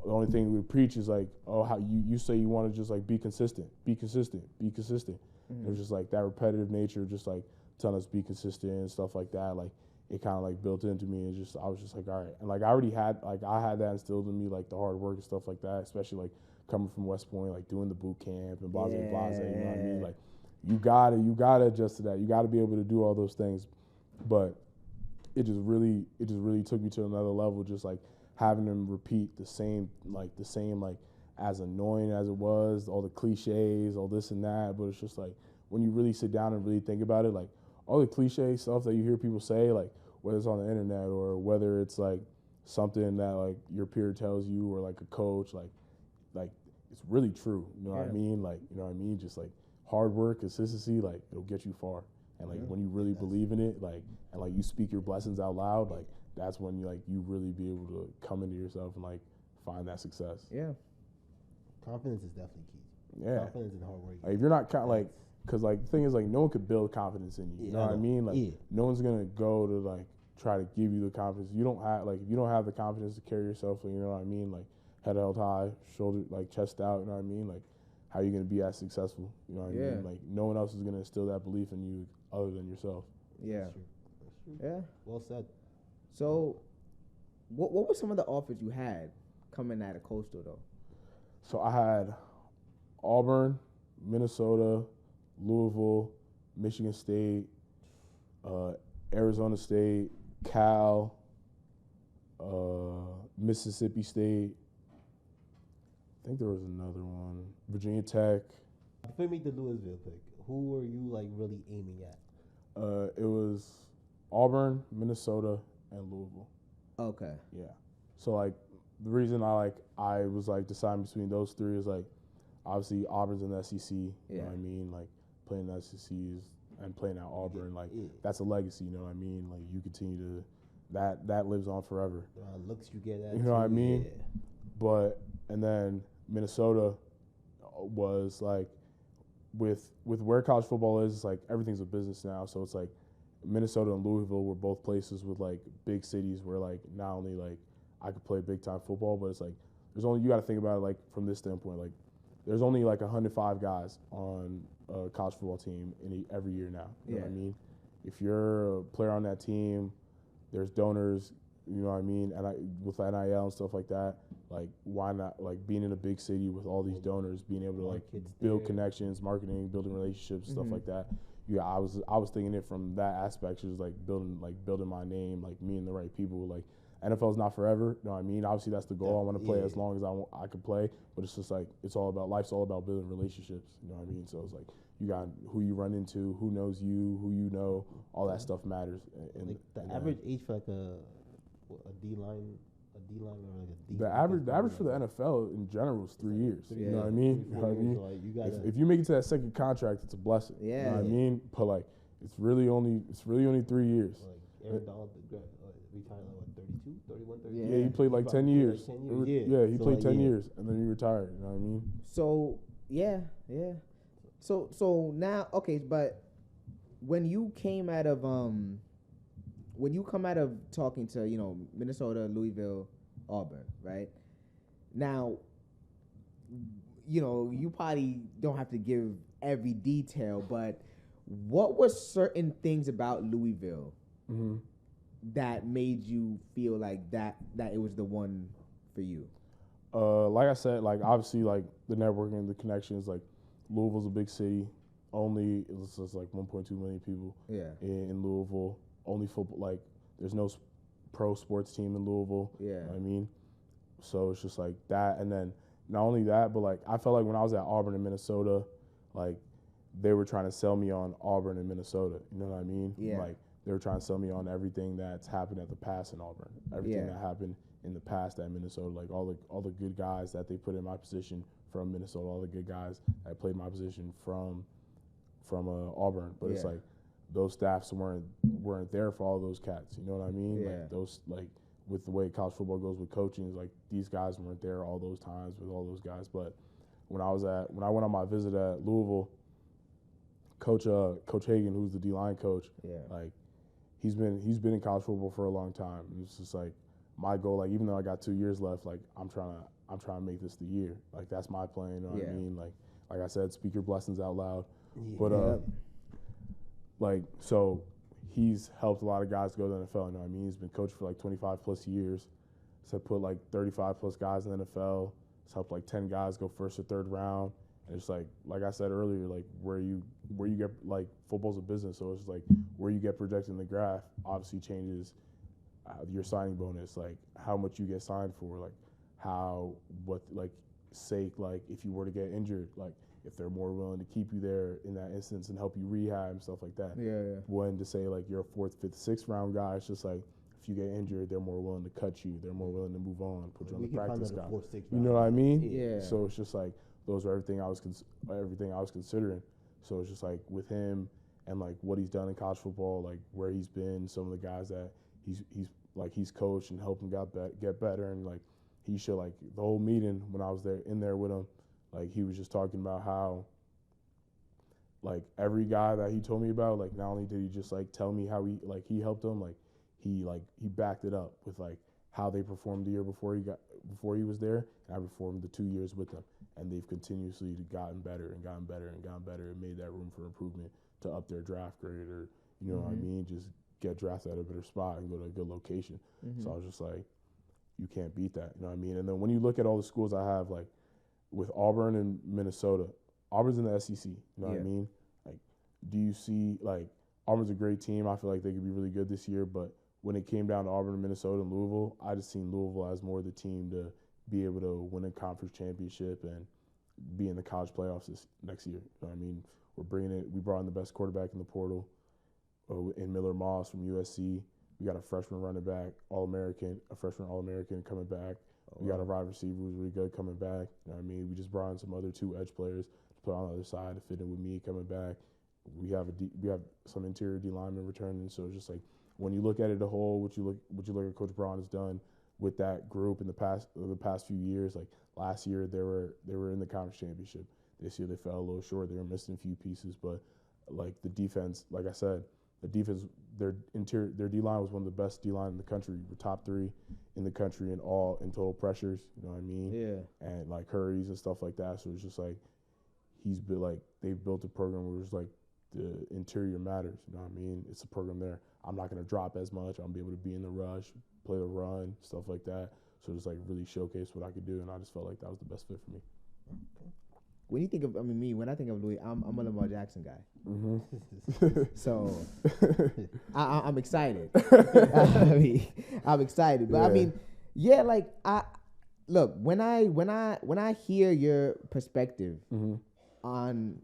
the only thing we preach is like, oh, how you say you want to just like be consistent. It was just like that repetitive nature, just like telling us be consistent and stuff like that. Like, it kind of like built into me, and I was just like, all right. And like I had that instilled in me, like the hard work and stuff like that, especially like coming from West Point, like doing the boot camp and blase, you know what I mean? Like, you gotta adjust to that. You gotta be able to do all those things. But it just really took me to another level, just like having them repeat the same as annoying as it was, all the cliches, all this and that. But it's just like, when you really sit down and really think about it, like all the cliche stuff that you hear people say, like whether it's on the internet or whether it's like something that like your peer tells you or like a coach, like it's really true. You know what I mean? Like, you know what I mean? Just like hard work, consistency, like it'll get you far. And like when you really believe in it, like, and like you speak your blessings out loud, like that's when you really be able to come into yourself and like find that success. Yeah. Confidence is definitely key. Yeah. Confidence and hard work. Like, if you're not like, because like the thing is, like, no one could build confidence in you. You know what I mean? Like, no one's gonna go to like try to give you the confidence. You don't have, like, if you don't have the confidence to carry yourself, you know what I mean? Like, head held high, shoulder, like chest out, you know what I mean? Like, how are you going to be as successful? You know what I mean? Like, no one else is going to instill that belief in you other than yourself. Yeah. That's true. Yeah. Well said. So, what were some of the offers you had coming out of Coastal, though? So I had Auburn, Minnesota, Louisville, Michigan State, Arizona State, Cal, Mississippi State. I think there was another one. Virginia Tech. Before you make the Louisville pick, who were you like really aiming at? It was Auburn, Minnesota, and Louisville. Okay. Yeah. So like the reason I was like deciding between those three is like obviously Auburn's in the SEC. You know what I mean? Like playing the SEC and playing at Auburn, like that's a legacy. You know what I mean? Like you continue to that lives on forever. Looks you get at. You know what I mean? Yeah. But and then Minnesota was like with where college football is, it's like everything's a business now. So it's like Minnesota and Louisville were both places with like big cities where like not only like I could play big time football, but it's like there's only, you got to think about it like from this standpoint, like there's only like 105 guys on a college football team every year now. You know what I mean? If you're a player on that team, there's donors, you know what I mean? And with NIL and stuff like that, like why not like being in a big city with all these donors, being able to like build connections, marketing, building relationships, stuff like that. Yeah, I was thinking it from that aspect, just like building my name, like meeting the right people. Like NFL's not forever, you know what I mean? Obviously that's the goal. I want to play as long as I could play, but it's just like life's all about building relationships, you know what I mean? So it's like you got who you run into, who knows you, who you know, all that stuff matters. And like the average age for like a D line or like a D. The average for the NFL in general is 3 years. You know what I mean? You know what I mean? So like you gotta, if you make it to that second contract, it's a blessing. Yeah. You know what I mean? But like it's really only 3 years. like Aaron Donald retired like what, 32, 31, 32? Yeah, he played like 10 years. Yeah, he So, played like, 10 years and then he retired. You know what I mean? So yeah. So now, okay, but when you came out of talking to Minnesota, Louisville, Auburn, right? Now, you probably don't have to give every detail, but what were certain things about Louisville that made you feel like that it was the one for you? Like I said, like obviously like the networking, the connections, like Louisville's a big city. It's just like 1.2 million people in Louisville. Only football, like there's no pro sports team in Louisville. Yeah. You know what I mean? So it's just like that. And then not only that, but like I felt like when I was at Auburn in Minnesota, like they were trying to sell me on Auburn and Minnesota. You know what I mean? Yeah. Like they were trying to sell me on everything that's happened at the past in Auburn. Everything that happened in the past at Minnesota, like all the good guys that they put in my position from Minnesota, all the good guys that played my position from Auburn. But it's like those staffs weren't there for all those cats. You know what I mean? Yeah. Like those, like with the way college football goes with coaching, like these guys weren't there all those times with all those guys. But when I went on my visit at Louisville, Coach Hagan, who's the D-line coach, like he's been in college football for a long time. And it's just like my goal, like even though I got 2 years left, like I'm trying to make this the year. Like that's my plan. You know what I mean? Like I said, speak your blessings out loud. But like so he's helped a lot of guys go to the NFL. You know what I mean? He's been coached for like 25 plus years. So put like 35 plus guys in the NFL. He's helped like 10 guys go first or third round. And it's like I said earlier, like where you get, like football's a business, so it's like where you get projected in the graph obviously changes your signing bonus, like how much you get signed for, like like if you were to get injured, like if they're more willing to keep you there in that instance and help you rehab and stuff like that. Yeah. When to say like you're a 4th, 5th, 6th round guy, it's just like if you get injured, they're more willing to cut you, they're more willing to move on, put you on the practice squad. You know what I mean? Yeah. So it's just like those are everything I was considering. So it's just like with him and like what he's done in college football, like where he's been, some of the guys that he's coached and helped him get better, and like he showed, like the whole meeting when I was in there with him, like he was just talking about how like every guy that he told me about, like not only did he just like tell me how he helped him, like he backed it up with like how they performed the year before he was there, and I performed the 2 years with them, and they've continuously gotten better and gotten better and gotten better and made that room for improvement to up their draft grade, or you know what I mean, just get drafted at a better spot and go to a good location. So I was just like, you can't beat that, you know what I mean? And then when you look at all the schools I have, like with Auburn and Minnesota, Auburn's in the SEC, you know what I mean? Like, do you see, like, Auburn's a great team. I feel like they could be really good this year, but when it came down to Auburn and Minnesota and Louisville, I just seen Louisville as more the team to be able to win a conference championship and be in the college playoffs next year. You know what I mean? We brought in the best quarterback in the portal in Miller Moss from USC. We got a freshman running back, a freshman All-American coming back. We got a wide receiver who's really good coming back. You know what I mean? We just brought in some other 2 edge players to play on the other side to fit in with me coming back. We have some interior D linemen returning, so it's just like when you look at it a whole, what you look at Coach Braun has done with that group in the past few years. Like last year, they were in the conference championship. This year they fell a little short. They were missing a few pieces, but like the defense, like I said, the defense, their D line was one of the best D line in the country. We're top 3 in the country in total pressures. You know what I mean? Yeah. And like hurries and stuff like that. So it's just like they've built a program where it's like the interior matters. You know what I mean? It's a program there. I'm not going to drop as much. I'm going to be able to be in the rush, play the run, stuff like that. So just like really showcase what I could do, and I just felt like that was the best fit for me. When you think of, when I think of Louis, I'm a Lamar Jackson guy. So I'm excited. I'm excited. But look, when I hear your perspective on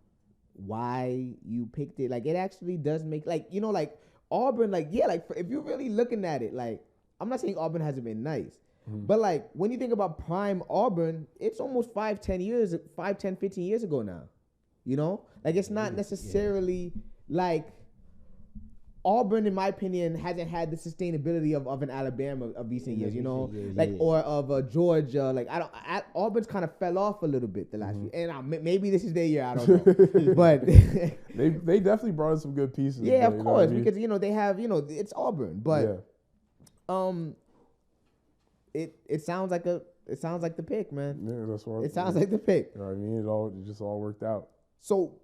why you picked it, like it actually does make, like, you know, like Auburn, like, yeah, like if you're really looking at it, like, I'm not saying Auburn hasn't been nice, but like when you think about prime Auburn, it's almost 15 years ago now, you know, like it's not necessarily like Auburn, in my opinion, hasn't had the sustainability of an Alabama of recent years, you know, or of Georgia. Like Auburn's kind of fell off a little bit the last few, and maybe this is their year. I don't know, but they definitely brought in some good pieces. Yeah, of course, because you know they have, you know, it's Auburn, but it sounds like the pick, man. Yeah, that's what it sounds like the pick. You know what I mean? It just all worked out. So,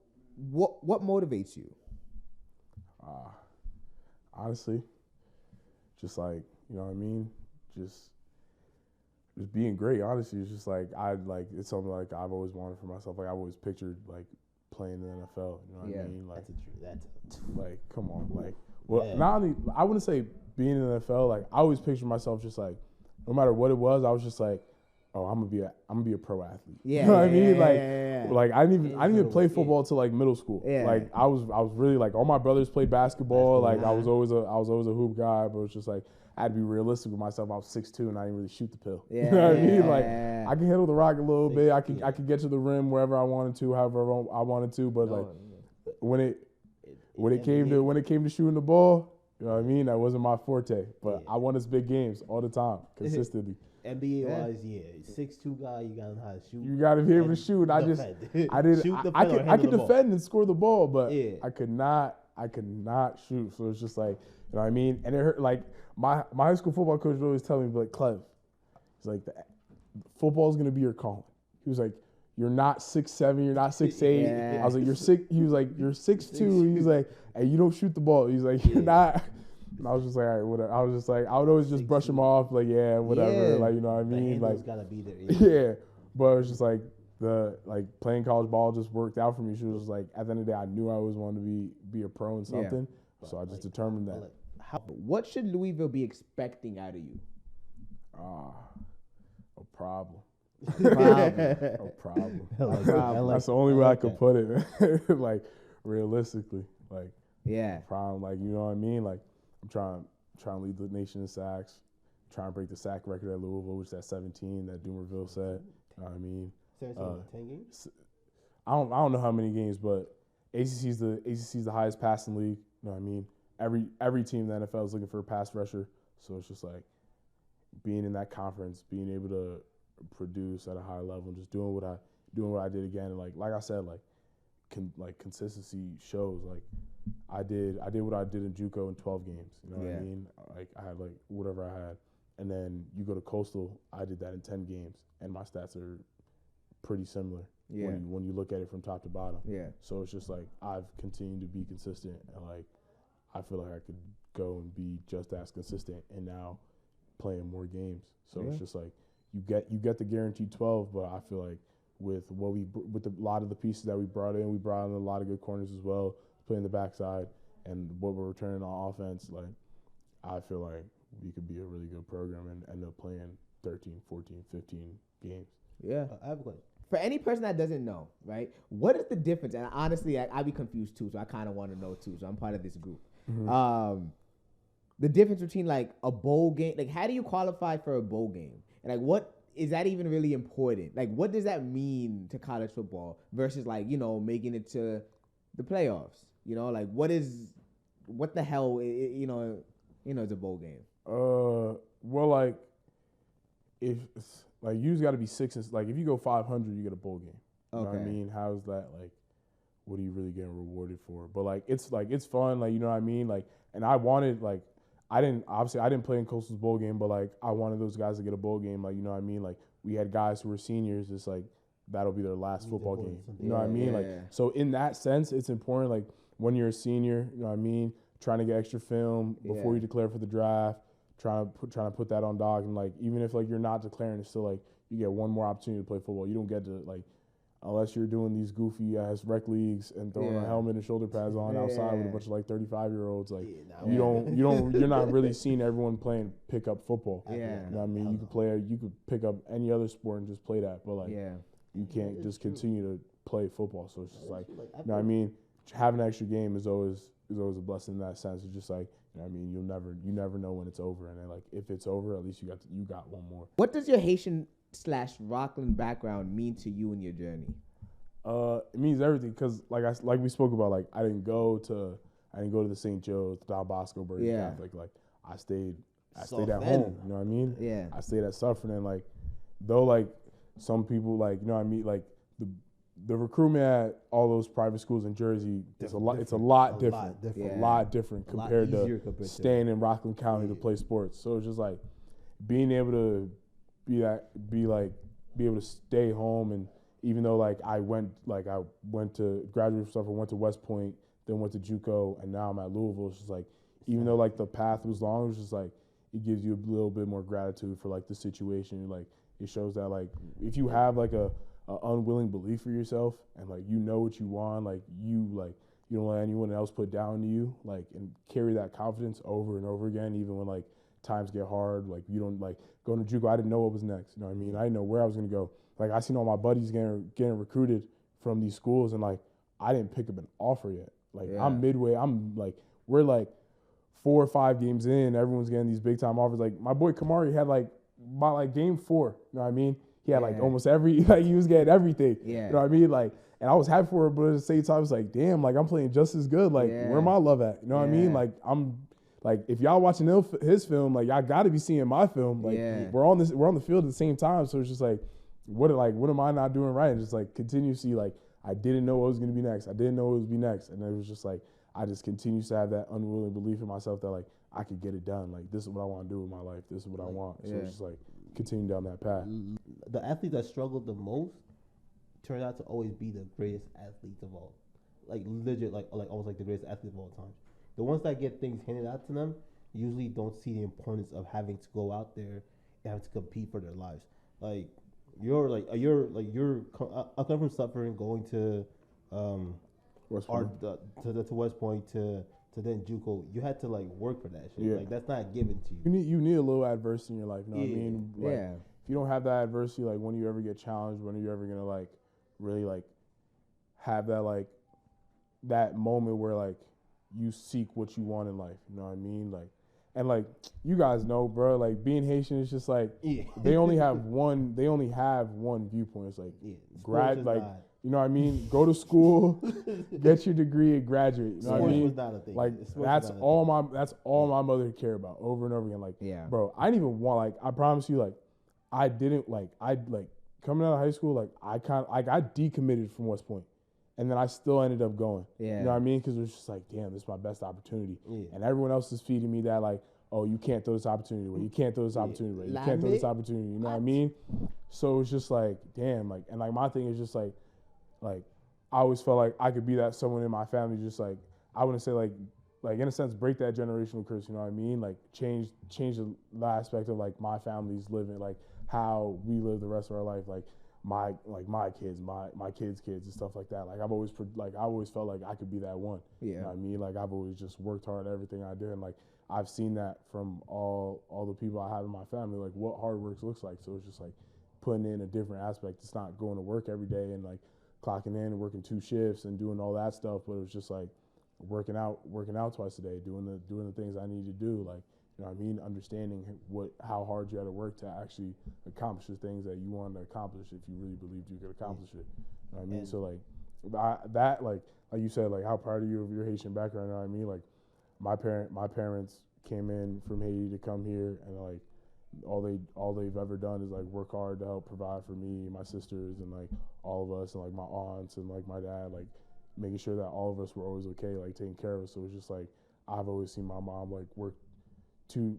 what motivates you? Honestly, just like, you know what I mean? Just being great, honestly. It's just like, it's something like I've always wanted for myself. Like, I've always pictured, like, playing in the NFL. You know what I mean? Like, that's like, come on. Like, well, not only, I wouldn't say being in the NFL, like, I always pictured myself just like, no matter what it was, I was just like, oh, I'm gonna be a pro athlete. Yeah, you know what I mean? Like I didn't even play football till like middle school. Yeah. Like I was really like, all my brothers played basketball. Like I was always a hoop guy, but it's just like I had to be realistic with myself. I was 6'2" and I didn't really shoot the pill. Yeah, you know what I mean? Like I can handle the rock a little bit. I could get to the rim wherever I wanted to, however I wanted to. But like when it came to shooting the ball, you know what I mean? That wasn't my forte. But I won us big games all the time, consistently. NBA wise, 6'2" guy, you gotta know how to shoot. You gotta be able to shoot. I could defend and score the ball, but I could not shoot. So it's just like, you know what I mean? And it hurt. Like my high school football coach would always tell me, like, Clev, he's like, football is gonna be your calling. He was like, you're not 6'7", you're not 6'8". Yeah. I was like, you're 6. He was like, you're 6'2". He's like, hey, you don't shoot the ball. He's like, you're not. And I was just like, all right, whatever. I was just like, I would always just brush him off, like, yeah, whatever, like, you know what I mean? The like, gotta be there. Yeah, but it was just like playing college ball just worked out for me. She was like, at the end of the day, I knew I always wanted to be a pro in something, so I just determined that. What should Louisville be expecting out of you? A problem. A problem. That's the only way I could put it. Like, realistically, like, problem. Like, you know what I mean? Like, I'm trying to lead the nation in sacks, trying to break the sack record at Louisville, which is at 17 that Doomerville set. You know what I mean? 10 games? I don't know how many games, but ACC's the highest passing league. You know what I mean? Every team in the NFL is looking for a pass rusher, so it's just like being in that conference, being able to produce at a high level, and just doing what I did again. And like I said, consistency shows. Like I did what I did in JUCO in 12 games. You know what I mean? Like I had like whatever I had, And then you go to Coastal, I did that in 10 games, and my stats are pretty similar when you look at it from top to bottom. Yeah. So it's just like I've continued to be consistent, and like I feel like I could go and be just as consistent, and now playing more games. So it's just like you get the guaranteed 12, but I feel like with a lot of the pieces that we brought in a lot of good corners as well, playing the backside, and what we're returning on offense. Like I feel like we could be a really good program and end up playing 13, 14, 15 games. Yeah. I have a question. For any person that doesn't know, right, what is the difference? And honestly, I'd be confused too, so I kind of want to know too. So I'm part of this group. Mm-hmm. The difference between like a bowl game, like how do you qualify for a bowl game? And like what is that even really important? Like what does that mean to college football versus like, you know, making it to the playoffs? You know, like what the hell, you know, is a bowl game? Well, like if like you just got to be 6 and like if you go 500, you get a bowl game. You know what I mean? How's that like? What are you really getting rewarded for? But like it's fun, like you know what I mean? Like, and I wanted like I didn't play in Coastal's bowl game, but like I wanted those guys to get a bowl game, like you know what I mean? Like we had guys who were seniors, it's like that'll be their last football game. You know what I mean? Like so in that sense, it's important. Like when you're a senior, you know what I mean? Trying to get extra film before you declare for the draft. Trying to put that on dog, and like even if like you're not declaring, it's still like you get one more opportunity to play football. You don't get to like unless you're doing these goofy ass rec leagues and throwing a helmet and shoulder pads on outside with a bunch of like 35-year-olds. Like you're not really seeing everyone playing pickup football. You know what I mean? You could pick up any other sport and just play that, but like you can't just continue to play football. So it's just like you know what I mean? Having an extra game is always a blessing in that sense. It's just like, you know what I mean, you never know when it's over, and then like if it's over, at least you got one more. What does your Haitian/Rockland background mean to you in your journey? It means everything, because like we spoke about, like I didn't go to the St. Joe's, Don Bosco, Bergen Catholic. Like I stayed at home. You know what I mean? Yeah. I stayed at Suffern, and like though like some people like you know what I mean, like the recruitment at all those private schools in Jersey is a lot different compared to staying in Rockland County to play sports. So it's just like being able to be able to stay home, and even though like I went to graduate from Suffern, went to West Point, then went to JUCO, and now I'm at Louisville. It's just like even though like the path was long, it's just like it gives you a little bit more gratitude for like the situation. Like it shows that like if you have like a unwilling belief for yourself, and like you know what you want, like you don't let anyone else put down to you, like, and carry that confidence over and over again, even when like times get hard. Like you don't like going to JUCO, I didn't know what was next. You know what I mean? I didn't know where I was gonna go. Like I seen all my buddies getting recruited from these schools, and like I didn't pick up an offer yet. Like I'm midway. We're like 4 or 5 games in. Everyone's getting these big time offers. Like my boy Kamari had like by like game 4. You know what I mean? He had like almost every, like he was getting everything. Yeah. You know what I mean? Like, and I was happy for it, but at the same time, I was like, damn, like I'm playing just as good. Like, where my love at? You know what I mean? Like, I'm like, if y'all watching his film, like y'all got to be seeing my film. Like, we're on the field at the same time. So it's just like, what am I not doing right? And just like continuously, like I didn't know what was gonna be next. I didn't know what was be next, and it was just like I just continue to have that unwilling belief in myself that like I could get it done. Like this is what I want to do with my life. This is what I want. So it's just like continue down that path. The athletes that struggled the most turned out to always be the greatest athletes of all. Like legit, like almost like the greatest athletes of all time. The ones that get things handed out to them usually don't see the importance of having to go out there and have to compete for their lives. Like I come from Suffern, going to West Point to then JUCO. You had to like work for that shit. Like that's not given to you. You need a little adversity in your life. You know what I mean? Like, if you don't have that adversity, like when do you ever get challenged? When are you ever gonna like really like have that like that moment where like you seek what you want in life? You know what I mean? Like, and like you guys know, bro. Like being Haitian is just like they only have one viewpoint. It's like you know what I mean? Go to school, get your degree, and graduate. You know what I mean? Like that's all my mother would care about over and over again. Like, bro, I didn't even want like I promise you, like I didn't like coming out of high school, like I decommitted from West Point, and then I still ended up going. You know what I mean? Because it was just like, damn, this is my best opportunity, and everyone else is feeding me that like, oh, you can't throw this opportunity away. You can't throw this opportunity away. You can't throw this opportunity. You know what I mean? So it's just like, damn, like, and like my thing is just like I always felt like I could be that someone in my family, just like, I wouldn't say like in a sense, break that generational curse, you know what I mean? Like change the aspect of like my family's living, like how we live the rest of our life, like my kids, my kids' kids and stuff like that. Like I always felt like I could be that one. Yeah. You know what I mean? Like I've always just worked hard at everything I did, and like I've seen that from all the people I have in my family, like what hard work looks like. So it's just like putting in a different aspect. It's not going to work every day and like clocking in and working 2 shifts and doing all that stuff, but it was just like working out twice a day, doing the things I need to do, like, you know what I mean, understanding how hard you had to work to actually accomplish the things that you wanted to accomplish if you really believed you could accomplish it. You know what I mean? So like like you said, like how proud are you of your Haitian background? You know what I mean? Like my parents came in from Haiti to come here, and like all they've ever done is like work hard to help provide for me, my sisters, and like all of us, and like my aunts and like my dad, like making sure that all of us were always okay, like taking care of us. So it's just like I've always seen my mom like work 2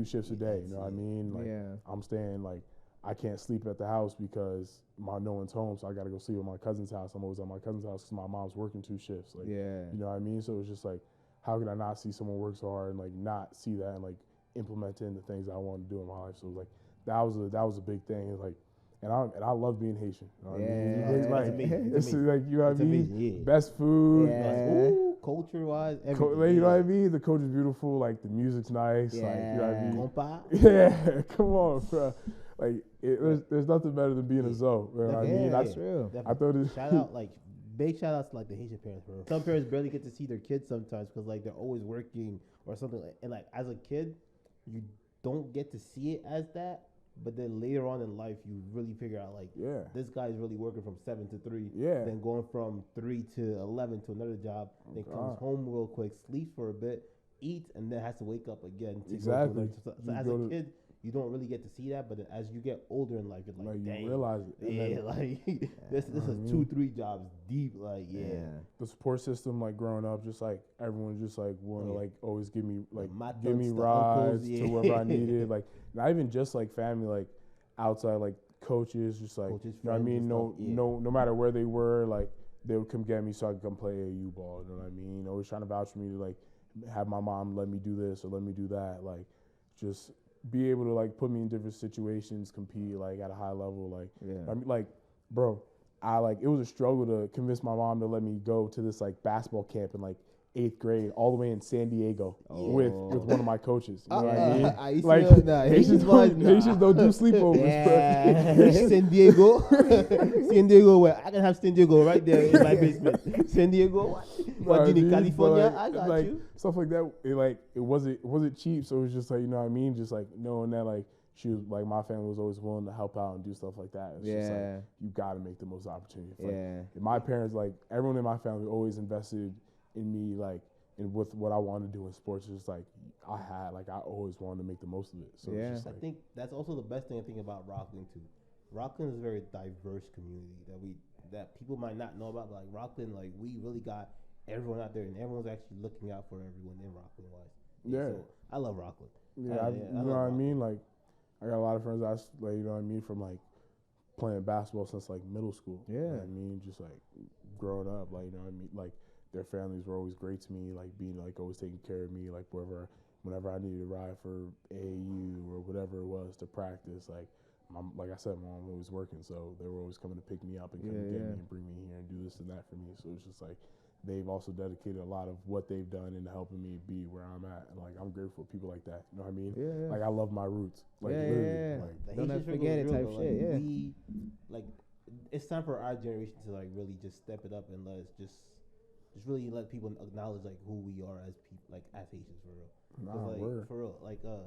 shifts a day. You know what I mean? Like I'm staying, like I can't sleep at the house because no one's home, so I got to go sleep at my cousin's house. I'm always at my cousin's house because my mom's working 2 shifts. Like, you know what I mean? So it's just like, how could I not see someone work so hard and like not see that and like implement it in the things I want to do in my life? So it was like that was a big thing. It's like, and I love being Haitian. You know what I mean? Like, it's like, you know what I mean? Best food. Ooh, culture-wise, everything. You know what I mean? The culture's beautiful. Like, the music's nice. Like, you know what I mean? Yeah, come on, bro. Like, there's nothing better than being a Zoe. You know what I mean? That's true. I thought it. Shout out, like, big shout outs to like the Haitian parents, bro. Some parents barely get to see their kids sometimes because like they're always working or something. And like as a kid, you don't get to see it as that. But then later on in life, you really figure out like, this guy is really working from 7 to 3. Then going from 3 to 11 to another job. Then comes home real quick, sleeps for a bit, eats, and then has to wake up again. To go to so as a kid, you don't really get to see that. But then as you get older in life, you're like, dang, you realize it. Yeah, like this is 2-3 jobs deep. Like, the support system, like growing up, just like everyone just like want to like always give me rides uncles, to wherever I needed. Like not even just like family, like outside, like coaches, just like coaches, you know what I mean. No matter where they were, like they would come get me so I could come play AAU ball. You know what I mean? Always trying to vouch for me to like have my mom let me do this or let me do that. Like just be able to like put me in different situations, compete like at a high level. Like I mean, like bro, it was a struggle to convince my mom to let me go to this like basketball camp in like 8th grade, all the way in San Diego with one of my coaches. You know what I mean? Like Haitians don't do sleepovers. San Diego, where I can have San Diego right there in my basement. San Diego, what in California? Like, I got like, you. Stuff like that. It wasn't cheap, so it was just like, you know what I mean? Just like knowing that like she was like, my family was always willing to help out and do stuff like that. It's just like you got to make the most opportunity. Like, my parents, like everyone in my family, always invested in me, like, and with what I wanted to do in sports. Just like I always wanted to make the most of it. So it's just like, I think that's also the best thing I think about Rockland too. Rockland is a very diverse community that people might not know about. But like Rockland, like we really got everyone out there, and everyone's actually looking out for everyone in Rockland wise. So I love Rockland. You know what I mean? Like I got a lot of friends like, you know what I mean, from like playing basketball since like middle school. You know what I mean? Just like growing up, like, you know what I mean? Like their families were always great to me, like being like always taking care of me, like whenever I needed to ride for AAU or whatever it was to practice. Like like I said, my mom was always working, so they were always coming to pick me up and come and get me and bring me here and do this and that for me. So it's just like they've also dedicated a lot of what they've done into helping me be where I'm at, and like I'm grateful for people like that. You know what I mean? Like I love my roots. Like literally. Like, don't ever forget it type shit. We, like it's time for our generation to like really just step it up and let us just really let people acknowledge like who we are as people, like as Haitians for real. For real, like a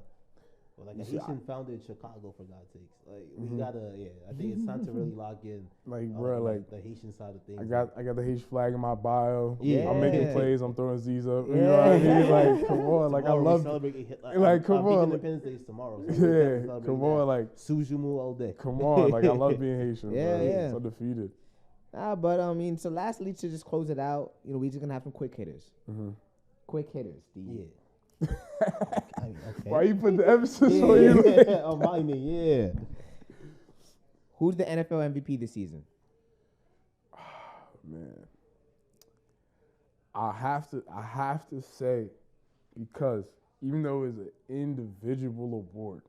Haitian founded in Chicago, for God's sakes. Like we gotta, I think it's time to really lock in, like bro, like the Haitian side of things. I got the Haitian flag in my bio. I'm making plays. I'm throwing Z's up. Yeah. You know what I mean? Like come on, like I love. Like come on, Independence Day is tomorrow. So come on, like Sujumu all day. Come on, like I love being Haitian. Yeah, bro. yeah. It's undefeated. But I mean, so lastly, to just close it out, you know, we just gonna have some quick hitters. Quick hitters, Steve. I mean, okay. Why you put the emphasis on you? On my name, yeah. Who's the NFL MVP this season? Man, I have to say, because even though it's an individual award,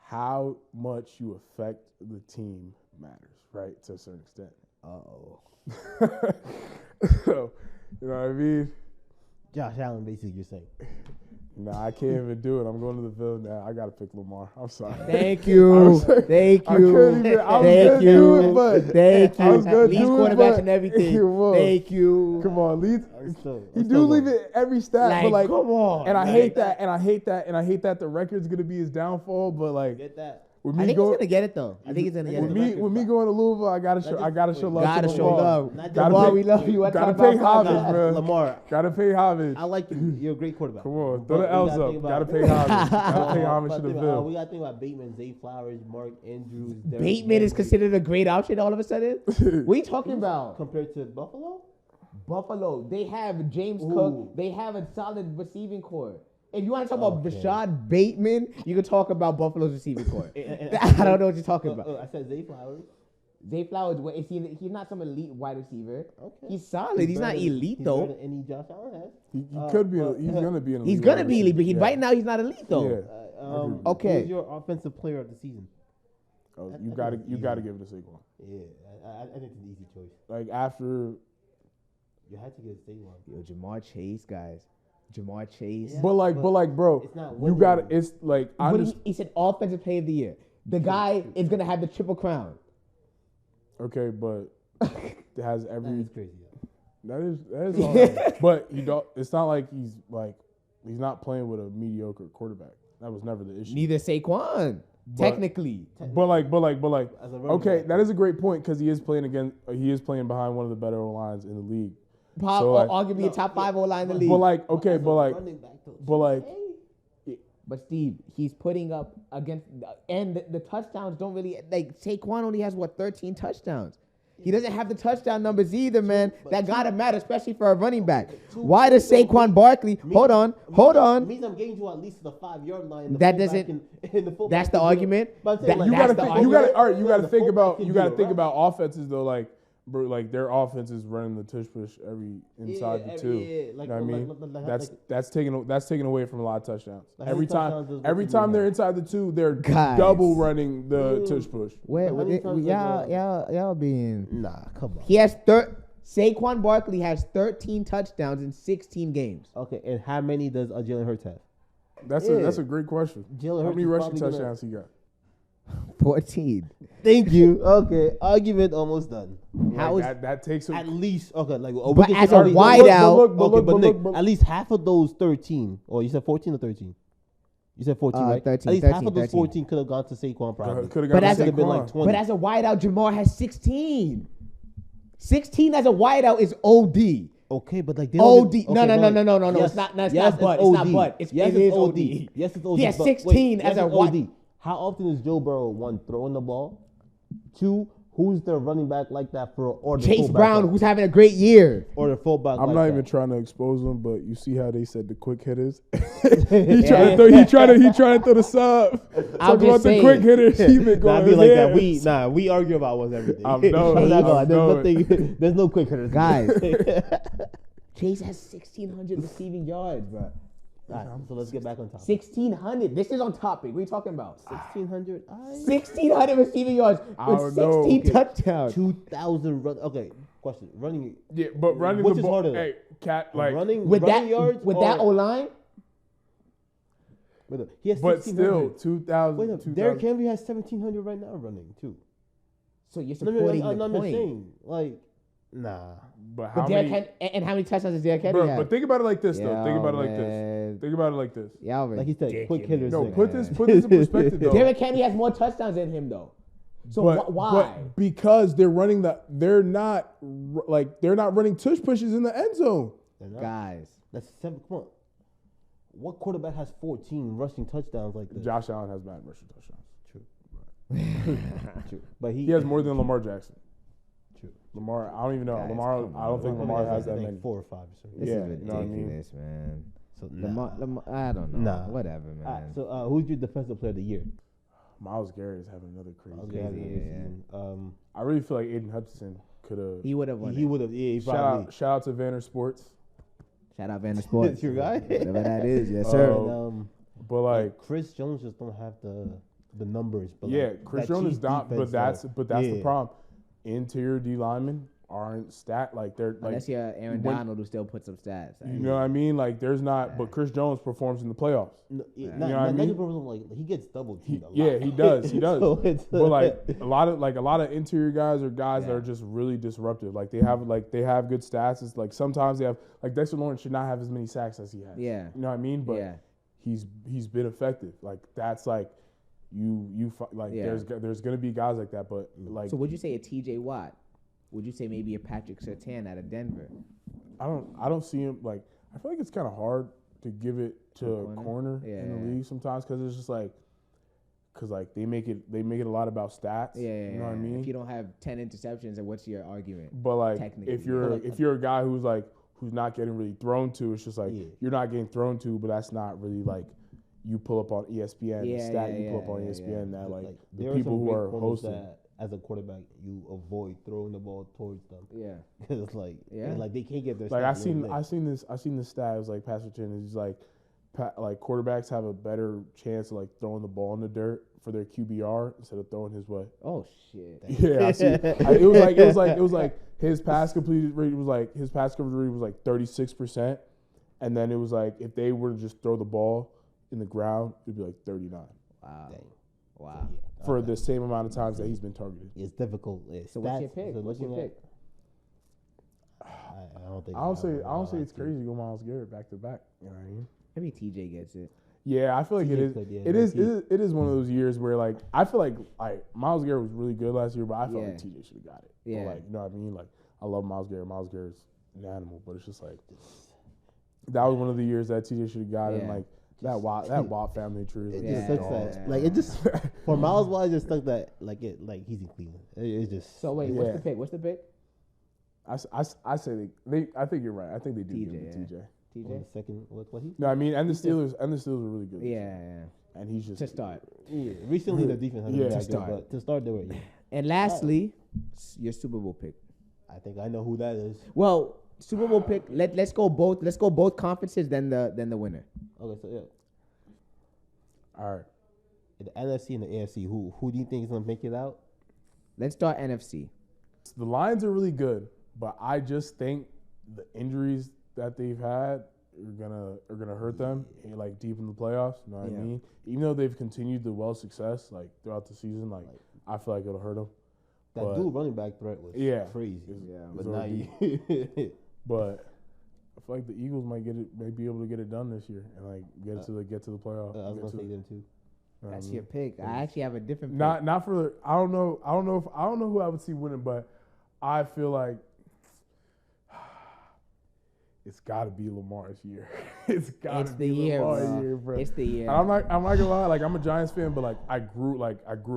how much you affect the team matters, right? To a certain extent. So, you know what I mean? Josh Allen, basically, you're saying. Nah, I can't even do it. I'm going to the Ville now. I got to pick Lamar. I'm sorry. Thank you. Thank I couldn't you. even. I was Thank gonna you. do it, but Thank I was you. gonna Leads do it, quarterbacks but and everything. Whoa. Thank you. Come on, leads. Still He do leave it every stat, Like, but like, come on. and I Like, hate that, and I hate that, and I hate that the record's gonna be his downfall. But like, Get that. with I me think he's going, gonna get it though. I think he's gonna get with it. me going to Louisville, I gotta show love. Gotta to show Lamar. love. Not just Gotta Lamar, pay- we love you. Gotta pay homage, bro. Lamar, Gotta pay homage. I like you. You're a great quarterback. Come on, But throw the we L's gotta up. think Gotta about- pay homage. Gotta pay homage to the We Ville. gotta think about Bateman, Zay Flowers, Mark Andrews. Derrick Bateman is Henry. considered a great option all of a sudden. What are you talking about? Compared to Buffalo? Buffalo, they have James Ooh. Cook. They have a solid receiving core. If you want to talk about Okay. Rashad Bateman, you can talk about Buffalo's receiving core. And I don't know what you're talking about. I said Zay Flowers. Zay Flowers, he's not some elite wide receiver. Okay. He's solid. He's not better- elite he's though. better than any Josh Allen has. He could be. but- He's gonna be an. He's elite gonna wide be elite, but receiver. right now he's not elite though. Yeah. Okay. Who's your offensive player of the season? Oh, I you think gotta it's give easy. it to Saquon. Yeah, I think it's an easy choice. Like after, You had to get Saquon. Yo, Jamar Chase, guys. Jamar Chase. Yeah. but like, bro, it's not you winning. gotta. It's like I But understand. he said offensive player of the year. The guy is gonna have the triple crown. Okay, but it has That every. is crazy. Yeah. That is all right. But you don't. It's not like he's not playing with a mediocre quarterback. That was never the issue. Neither Saquon, But- technically. But like, As a running okay, back. that is a great point because he is playing behind one of the better O lines in the league. Or like- arguably a top 5 O-line in the league. But like, okay, As a but like, running back, though, but like, But Steve, he's putting up against, and the touchdowns don't really, like Saquon only has 13 touchdowns. He doesn't have the touchdown numbers either, man. That gotta matter, especially for a running back. Why does Saquon Barkley? Hold on. Means I'm getting you at least to the 5-yard line. That doesn't- In the That's the argument. But I'm saying, That- you that's gotta the think. argument. You gotta The think fullback about. can You do gotta the think rest. about offenses though. Like, bro, like their offense is running the tush push every inside the two. You know what I mean? That's taking away from a lot of touchdowns. Like, how Every many touchdowns does every Brooklyn time they're have? inside the two, they're Guys. double running the tush push. Where, How many times y'all being? Nah, come on. He has Saquon Barkley has 13 touchdowns in 16 games. Okay, and how many does Jalen Hurts have? That's a great question. Jalen How Hurts many is rushing probably gonna- touchdowns he got? 14. Thank you. Okay, argument almost done. How is That takes a At least, okay, like But as a wideout, but Nick, at least half of those 13, or you said 14 or 13? You said 14, right? 13, At least half of 13. those 14 could have gone to Saquon probably. could have But got as to a- Could have been Saquon. like 20. but as a wideout, Jamar has 16. 16 as a wideout is OD. Okay, but like they don't OD. get- No, okay, no, no, right. no, no, no, no. Yes, It's not. It's yes, not but. it's It's not OD. but. Yes, It is it's OD. OD. Yes, it's OD. He has but 16 wait, as yes, a it's OD. How often is Joe Burrow, one, throwing the ball? Two, who's the running back like that for or the Chase fullback Brown, like- who's having a great year. or the fullback? I'm like not that? even trying to expose him, but you see how they said the quick hitters. Yeah. He trying to throw the sub. Talk about just the saying. quick hitters. He been Nah, going be like that. hands. We argue about almost everything. I'm knowing, I'm not gonna lie, I'm there's nothing. There's no quick hitters, Guys. Chase has 1,600 receiving yards, bro. Alright, so let's get back on topic. 1,600. This is on topic. What are you talking about? 1,600. 1,600 receiving yards I with don't know. 16 Okay. touchdowns. 2,000 run. Okay, question. Running. Yeah, but running Which the is ball. harder? Hey, cat, like, running With running that yards with or, that O line, He has but still 1,600. 2,000. Wait, no, Derrick Henry has 1,700 right now running too. so you're No, supporting I'm the not point. saying like, nah. But how But Derrick many? and how many touchdowns does Derrick Henry Bro, have? but think about it like this, though. Yo, Think about it like this. man. Think about it like this. Y'all Like he said, ridiculous. quick hitters. No, Nick. put this in perspective, though. Derrick Henry has more touchdowns than him, though. So why? But because they're running they're not running tush pushes in the end zone. They're not. Guys, That's 7. Come on. What quarterback has 14 rushing touchdowns like this? Josh Allen has bad rushing touchdowns. True. But He has more than Lamar Jackson. True. Lamar, I don't even know. Guys, Lamar, come I don't think on. Lamar has that like many. 4 or 5 or something. This Yeah, is you know what I mean? ridiculous, man. So Lamar, I don't know. Nah. Whatever, man. All right, so who's your defensive player of the year? Miles Garrett is having another crazy. Yeah. I really feel like Aiden Hutchinson could have. He would have won. He would have. Yeah, he Shout probably. out to Vanner Sports. Shout out Vanna Sports. That's your guy. Whatever that is, yes, sir. And, But like, Chris Jones just don't have the numbers. But yeah, like, Chris that Jones is Chiefs not. But defense, that's the yeah. problem. Interior D linemen aren't they're like. Unless you're Aaron when- Donald, who still puts up stats. You know what I mean? Like, there's not. But Chris Jones performs in the playoffs. No, You know what I mean? Like he gets double teamed. Yeah, he does. He does. So it's, But like a lot of interior guys are guys that Yeah. are just really disruptive. Like they have good stats. It's like sometimes they have like Dexter Lawrence should not have as many sacks as he has. Yeah. You know what I mean? But Yeah. he's been effective. Like that's like Yeah. there's gonna be guys like that. But like So would you say a TJ Watt? Would you say maybe a Patrick Surtain out of Denver? I don't see him like I feel like it's kind of hard to give it to a corner Yeah, in the yeah. league sometimes because it's just like. Cause like they make it a lot about stats. Yeah, You know what I mean? If you don't have 10 interceptions, then what's your argument? But like, Technically, if you're a guy who's not getting really thrown to, it's just like Yeah. you're not getting thrown to, but that's not really like you pull up on ESPN, the stat you pull up on ESPN that like the there people some who great are corners hosting. that, as a quarterback, you avoid throwing the ball towards them Yeah. because it's like Yeah. like they can't get their. Like stats I seen this stat. It was like Pastor Chin is like quarterbacks have a better chance of like throwing the ball in the dirt for their QBR instead of throwing his way. Oh shit. Yeah, I see. It was like his pass completed rate was like his pass coverage rate was like 36%, and then it was like if they were to just throw the ball in the ground, it'd be like 39 Wow. Dang. Wow. Yeah. for the same amount of times that he's been targeted. It's difficult. So what's your pick? What's your pick? I don't think. I don't say it's crazy to go Miles Garrett back to back. You know what I mean? Maybe TJ gets it. Yeah, I feel like TJ could, yeah, it is one of those years where like I feel like Miles Garrett was really good last year, but I feel Yeah. like TJ should have got it. Yeah. But like you know what I mean? Like I love Miles Garrett. Miles Garrett's an animal, but it's just like that was one of the years that TJ should have got it. And Yeah. like that Watt family tree is It like just Yeah. sucks that like it just for Miles wise just stuck that like he's in Cleveland. It's just So wait, Yeah. what's the pick? What's the pick? I say they I think you're right. I think they do give it to TJ, TJ. on TJ? the second what he No, I mean and the Steelers were really good. Yeah. And he's just To start. yeah recently the defense has Yeah. been To that good, start. but to start they were yeah. And lastly, your Super Bowl pick. I think I know who that is. Well, Super Bowl pick. Let's go both conferences. Then the winner. Okay, so yeah, all right. the NFC and the AFC. Who do you think is gonna make it out? Let's start NFC. The Lions are really good, but I just think the injuries that they've had are gonna hurt them like deep in the playoffs. You know what I mean? Even though they've continued the success like throughout the season, like I feel like it'll hurt them. That But- dual running back threat was crazy. But now you But I feel like the Eagles might be able to get it done this year and like get to the playoffs. I was gonna say them too. You know what I That's mean? your pick. I actually have a different pick. Not for I don't know who I would see winning, but I feel like it's got to be Lamar's year. It's got It's to the be year, Lamar's bro. year, bro. It's the year. And I'm not gonna lie, like I'm a Giants fan, but like I grew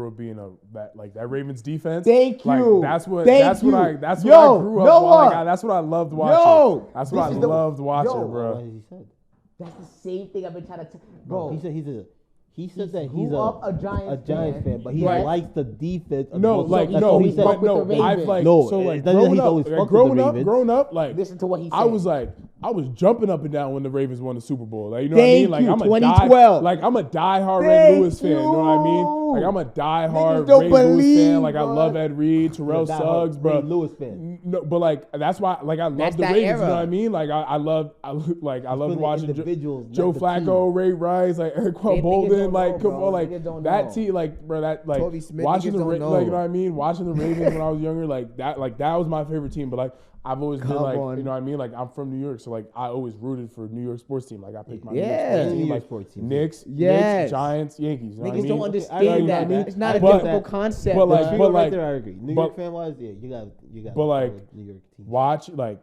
up being that Ravens defense. Thank like, you. That's what Thank I grew up. Noah. That's what I loved watching. Yo, That's what I this is the- loved watching, yo. What bro. has he said? That's the same thing I've been trying to tell. Bro, Bro, he said that he's grew up a Giants fan, but he yes. likes the defense. of No, both like sides. That's no, all he he's said. fuck with the Ravens. I've like No, so it like doesn't mean he's always fucked with the growing up, like listen to what he said. I was jumping up and down when the Ravens won the Super Bowl. Like you know Thank what I mean? Like you, I'm a 2012. I'm a diehard Ray Thank Lewis fan. You know what I mean? you. Like I'm a diehard Niggas don't Ray Lewis believe, fan. Like I bro. love Ed Reed, Terrell You're a diehard Suggs, bro. Ray Lewis fan. No, but like that's why like I love That's the that Ravens. You know era. what I mean? Like I loved the watching individuals, Joe not the Flacco, Ray Rice, like Eric Niggas Bolden. don't Like know, come bro. on, like Niggas don't that know. team, like bro, that like Torrey Smith, watching niggas the don't know. like you know what I mean? Watching the Ravens when I was younger, like that was my favorite team. But like I've always been Come like on. you know what I mean? Like I'm from New York, so like I always rooted for New York sports team. Like I picked my Yeah. New New York York sports sports team. team. Knicks, Yes. Giants, Yankees. You know what I Niggas mean? don't You understand know what that. I mean? It's not a But- difficult concept. but, like, bro. but, right there, I agree. New York but- fan wise, yeah, you got. But, like, New York team. watch like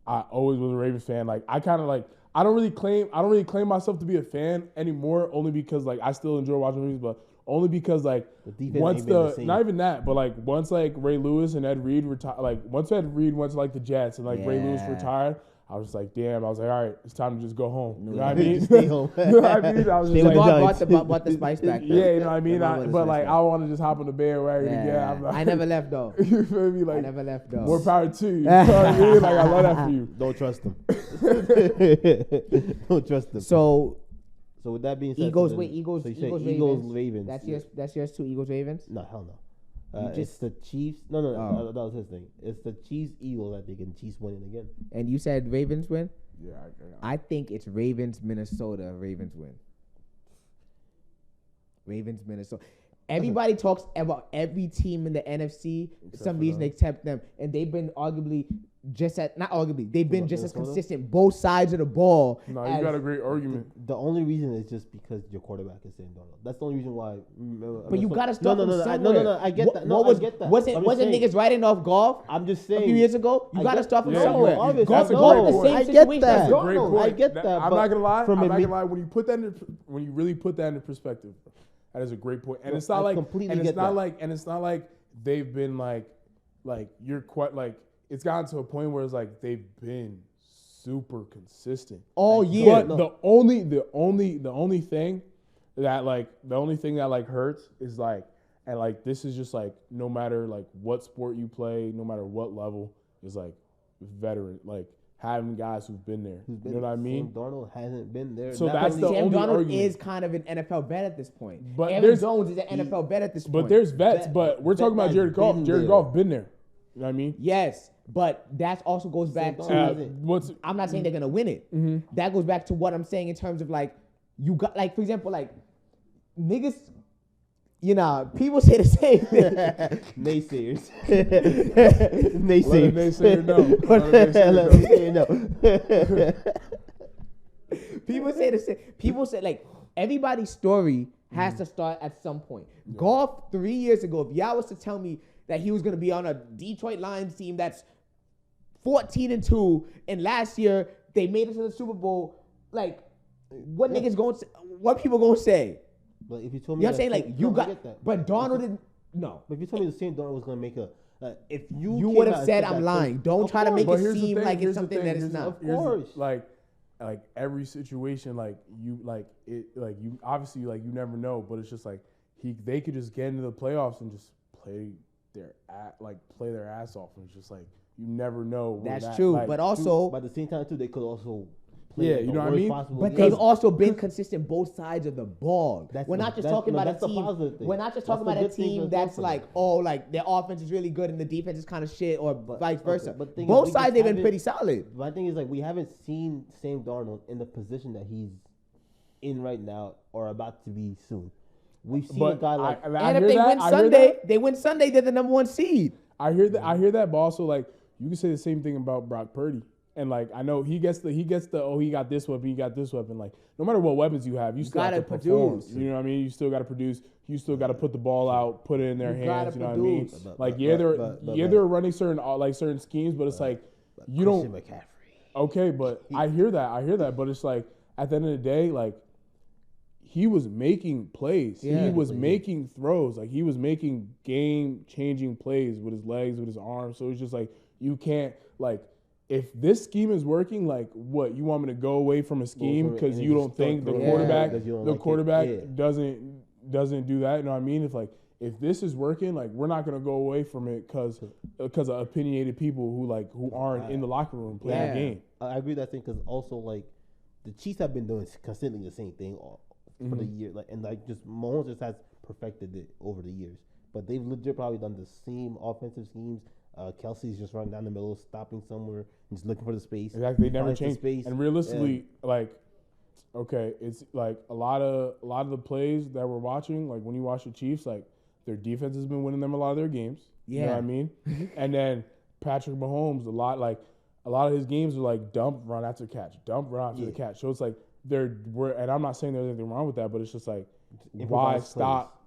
I always was a Ravens fan. Like I kind of like I don't really claim myself to be a fan anymore, only because like I still enjoy watching movies. But Only because like once not even that, but like once like Ray Lewis and Ed Reed retired, like once Ed Reed went to like the Jets and like Ray Lewis retired, I was like, damn. I was like, all right, it's time to just go home. You know what I mean? Stay home. You know what I mean? I was just like, bought the spice back. Yeah, you know what I mean? But like, I want to just hop on the bandwagon again. I'm like, I never left though. You feel me? Like, I never left though. More power to you. You know what I mean? Like, I love that for you. Don't trust them. Don't trust them. So with that being said, Eagles, so Eagles, Ravens. That's yours too. Eagles, Ravens. No, hell no. It's the Chiefs. No, that was his thing. It's the Chiefs, Eagles, I think, and Chiefs winning again. And you said Ravens win? Yeah, I think it's Ravens, Minnesota. Ravens win. Ravens, Minnesota. Everybody talks about every team in the NFC for some reason except them, and they've been arguably they've been just as consistent both sides of the ball. No, you got a great argument. The only reason is just because your quarterback is Sam Darnold. That's the only reason why. But you got to start from somewhere. No, I get that. I get that. Wasn't niggas writing off golf? I'm just saying. A few years ago, you got to start from somewhere. Golf the same I situation. get that. That's a great point. I get that. I'm not gonna lie. When you really put that into perspective, that is a great point. And it's not like, it's not like they've been like you're quite like. It's gotten to a point where it's like they've been super consistent all year. But the only thing that hurts is like, and like this is just like no matter like what sport you play, no matter what level, is like veteran, like having guys who've been there. You know what I mean? Sam Darnold hasn't been there. So that's the Sam only Darnold argument. is kind of an NFL vet at this point. But Aaron Jones is an NFL vet at this point. But there's vets. But we're talking about Jared Goff. Jared Goff been there. You know what I mean? Yes, but that also goes back to I'm not saying they're gonna win it. Mm-hmm. That goes back to what I'm saying in terms of like you got like for example like niggas. You know, people say the same thing. Naysayers. Naysayers. Let a naysayer know. People say the same. People say like everybody's story has to start at some point. Yeah. Golf 3 years ago, if y'all was to tell me that he was going to be on a Detroit Lions team that's 14-2, and last year they made it to the Super Bowl, like what niggas going to, what people going to say? But if you told me, you know what I'm saying, like you got that. But Darnold didn't. No. But if you told me the same Darnold was going to make a, if you would have said I'm lying. Don't try to make it seem like it's something that it's not. Of course. Like every situation, like you obviously like you never know, but it's just like they could just get into the playoffs and just play their ass off, and it's just like you never know. That's true, like, but also at the same time too, they could also. Yeah, you know what I mean? But they've also been consistent both sides of the ball. We're not just talking about a team. We're not just talking about a team that's like, oh, like their offense is really good and the defense is kind of shit, or vice versa. But both sides they've been pretty solid. My thing is like we haven't seen Sam Darnold in the position that he's in right now or about to be soon. We've seen a guy like, and if they win Sunday, they're the number 1 seed. I hear that, but also like you can say the same thing about Brock Purdy. And like I know he gets the he got this weapon, he got this weapon. Like no matter what weapons you have, you still have to produce. You know what I mean? You still got to produce. You still got to put the ball out, put it in their hands. You know what I mean? Like they're running certain schemes, but it's like you don't. McCaffrey. Okay, but I hear that. But it's like at the end of the day, like he was making plays. Yeah, he was making throws. Like he was making game-changing plays with his legs, with his arms. So it's just like you can't like. If this scheme is working, like what you want me to go away from a scheme because you don't think the quarterback doesn't do that. You know what I mean? If this is working, like we're not gonna go away from it because of opinionated people who aren't in the locker room playing the game. I agree with that thing because also like the Chiefs have been doing consistently the same thing for the year, just Mahomes just has perfected it over the years, but they've legit probably done the same offensive schemes. Kelsey's just running down the middle, stopping somewhere, and just looking for the space. Exactly, they never change. And realistically, it's like a lot of the plays that we're watching. Like when you watch the Chiefs, like their defense has been winning them a lot of their games. Yeah, you know what I mean. And then Patrick Mahomes, a lot of his games are like dump, run after catch, dump, run after the catch. So it's like and I'm not saying there's anything wrong with that, but it's just like why stop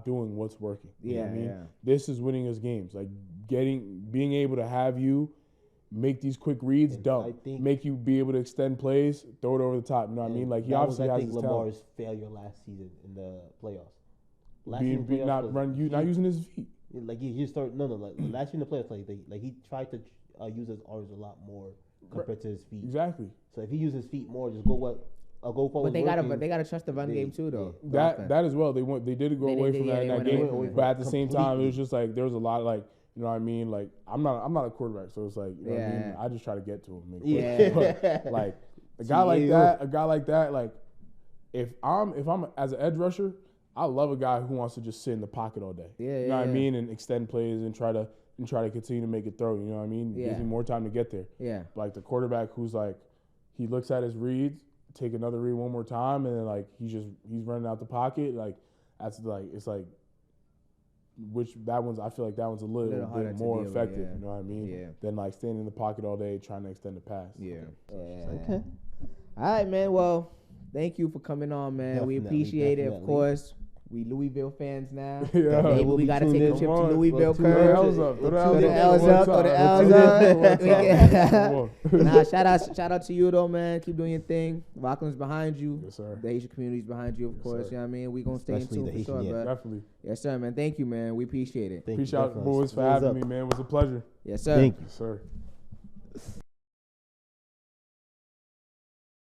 doing what's working? You know what I mean? Yeah. This is winning us games. Like being able to have you make these quick reads, make you be able to extend plays, throw it over the top. You know what I mean? Like he obviously has his talent. Lamar's failure last season in the playoffs. Last year in the playoffs not using his feet. Like he started like last year in the playoffs, like he tried to use his arms a lot more compared to his feet. Exactly. So if he uses his feet more, just go forward. But they gotta trust the run game too, though. That as well. They did go away from that in that game, but at the same time, it was just like there was a lot of like. You know what I mean? Like I'm not a quarterback, so it's like you know what I mean. I just try to get to him. But like a guy like that, like if I'm as an edge rusher, I love a guy who wants to just sit in the pocket all day. You know what I mean, and extend plays and try to continue to make it throw. You know what I mean? Gives me more time to get there. Yeah. Like the quarterback who's like he looks at his reads, take another read one more time, and then like he's running out the pocket. Like that's like it's like. I feel like that one's a little bit more effective, you know what I mean? Yeah. Than like standing in the pocket all day trying to extend the pass. Yeah. Okay. All right, man. Well, thank you for coming on, man. Definitely, we appreciate it, of course. We Louisville fans now. Yeah. Maybe we got to take a trip to Louisville. Throw the L's up. Throw the L's up. Nah, shout out to you, though, man. Keep doing your thing. Rockland's behind you. Yes, sir. The Haitian community's behind you, of course. Sir. You know what I mean? We're going to stay in tune for sure, bro. Definitely. Yes, sir, man. Thank you, man. We appreciate it. Appreciate you boys for having me, man. It was a pleasure. Yes, sir. Thank you. Yes, sir.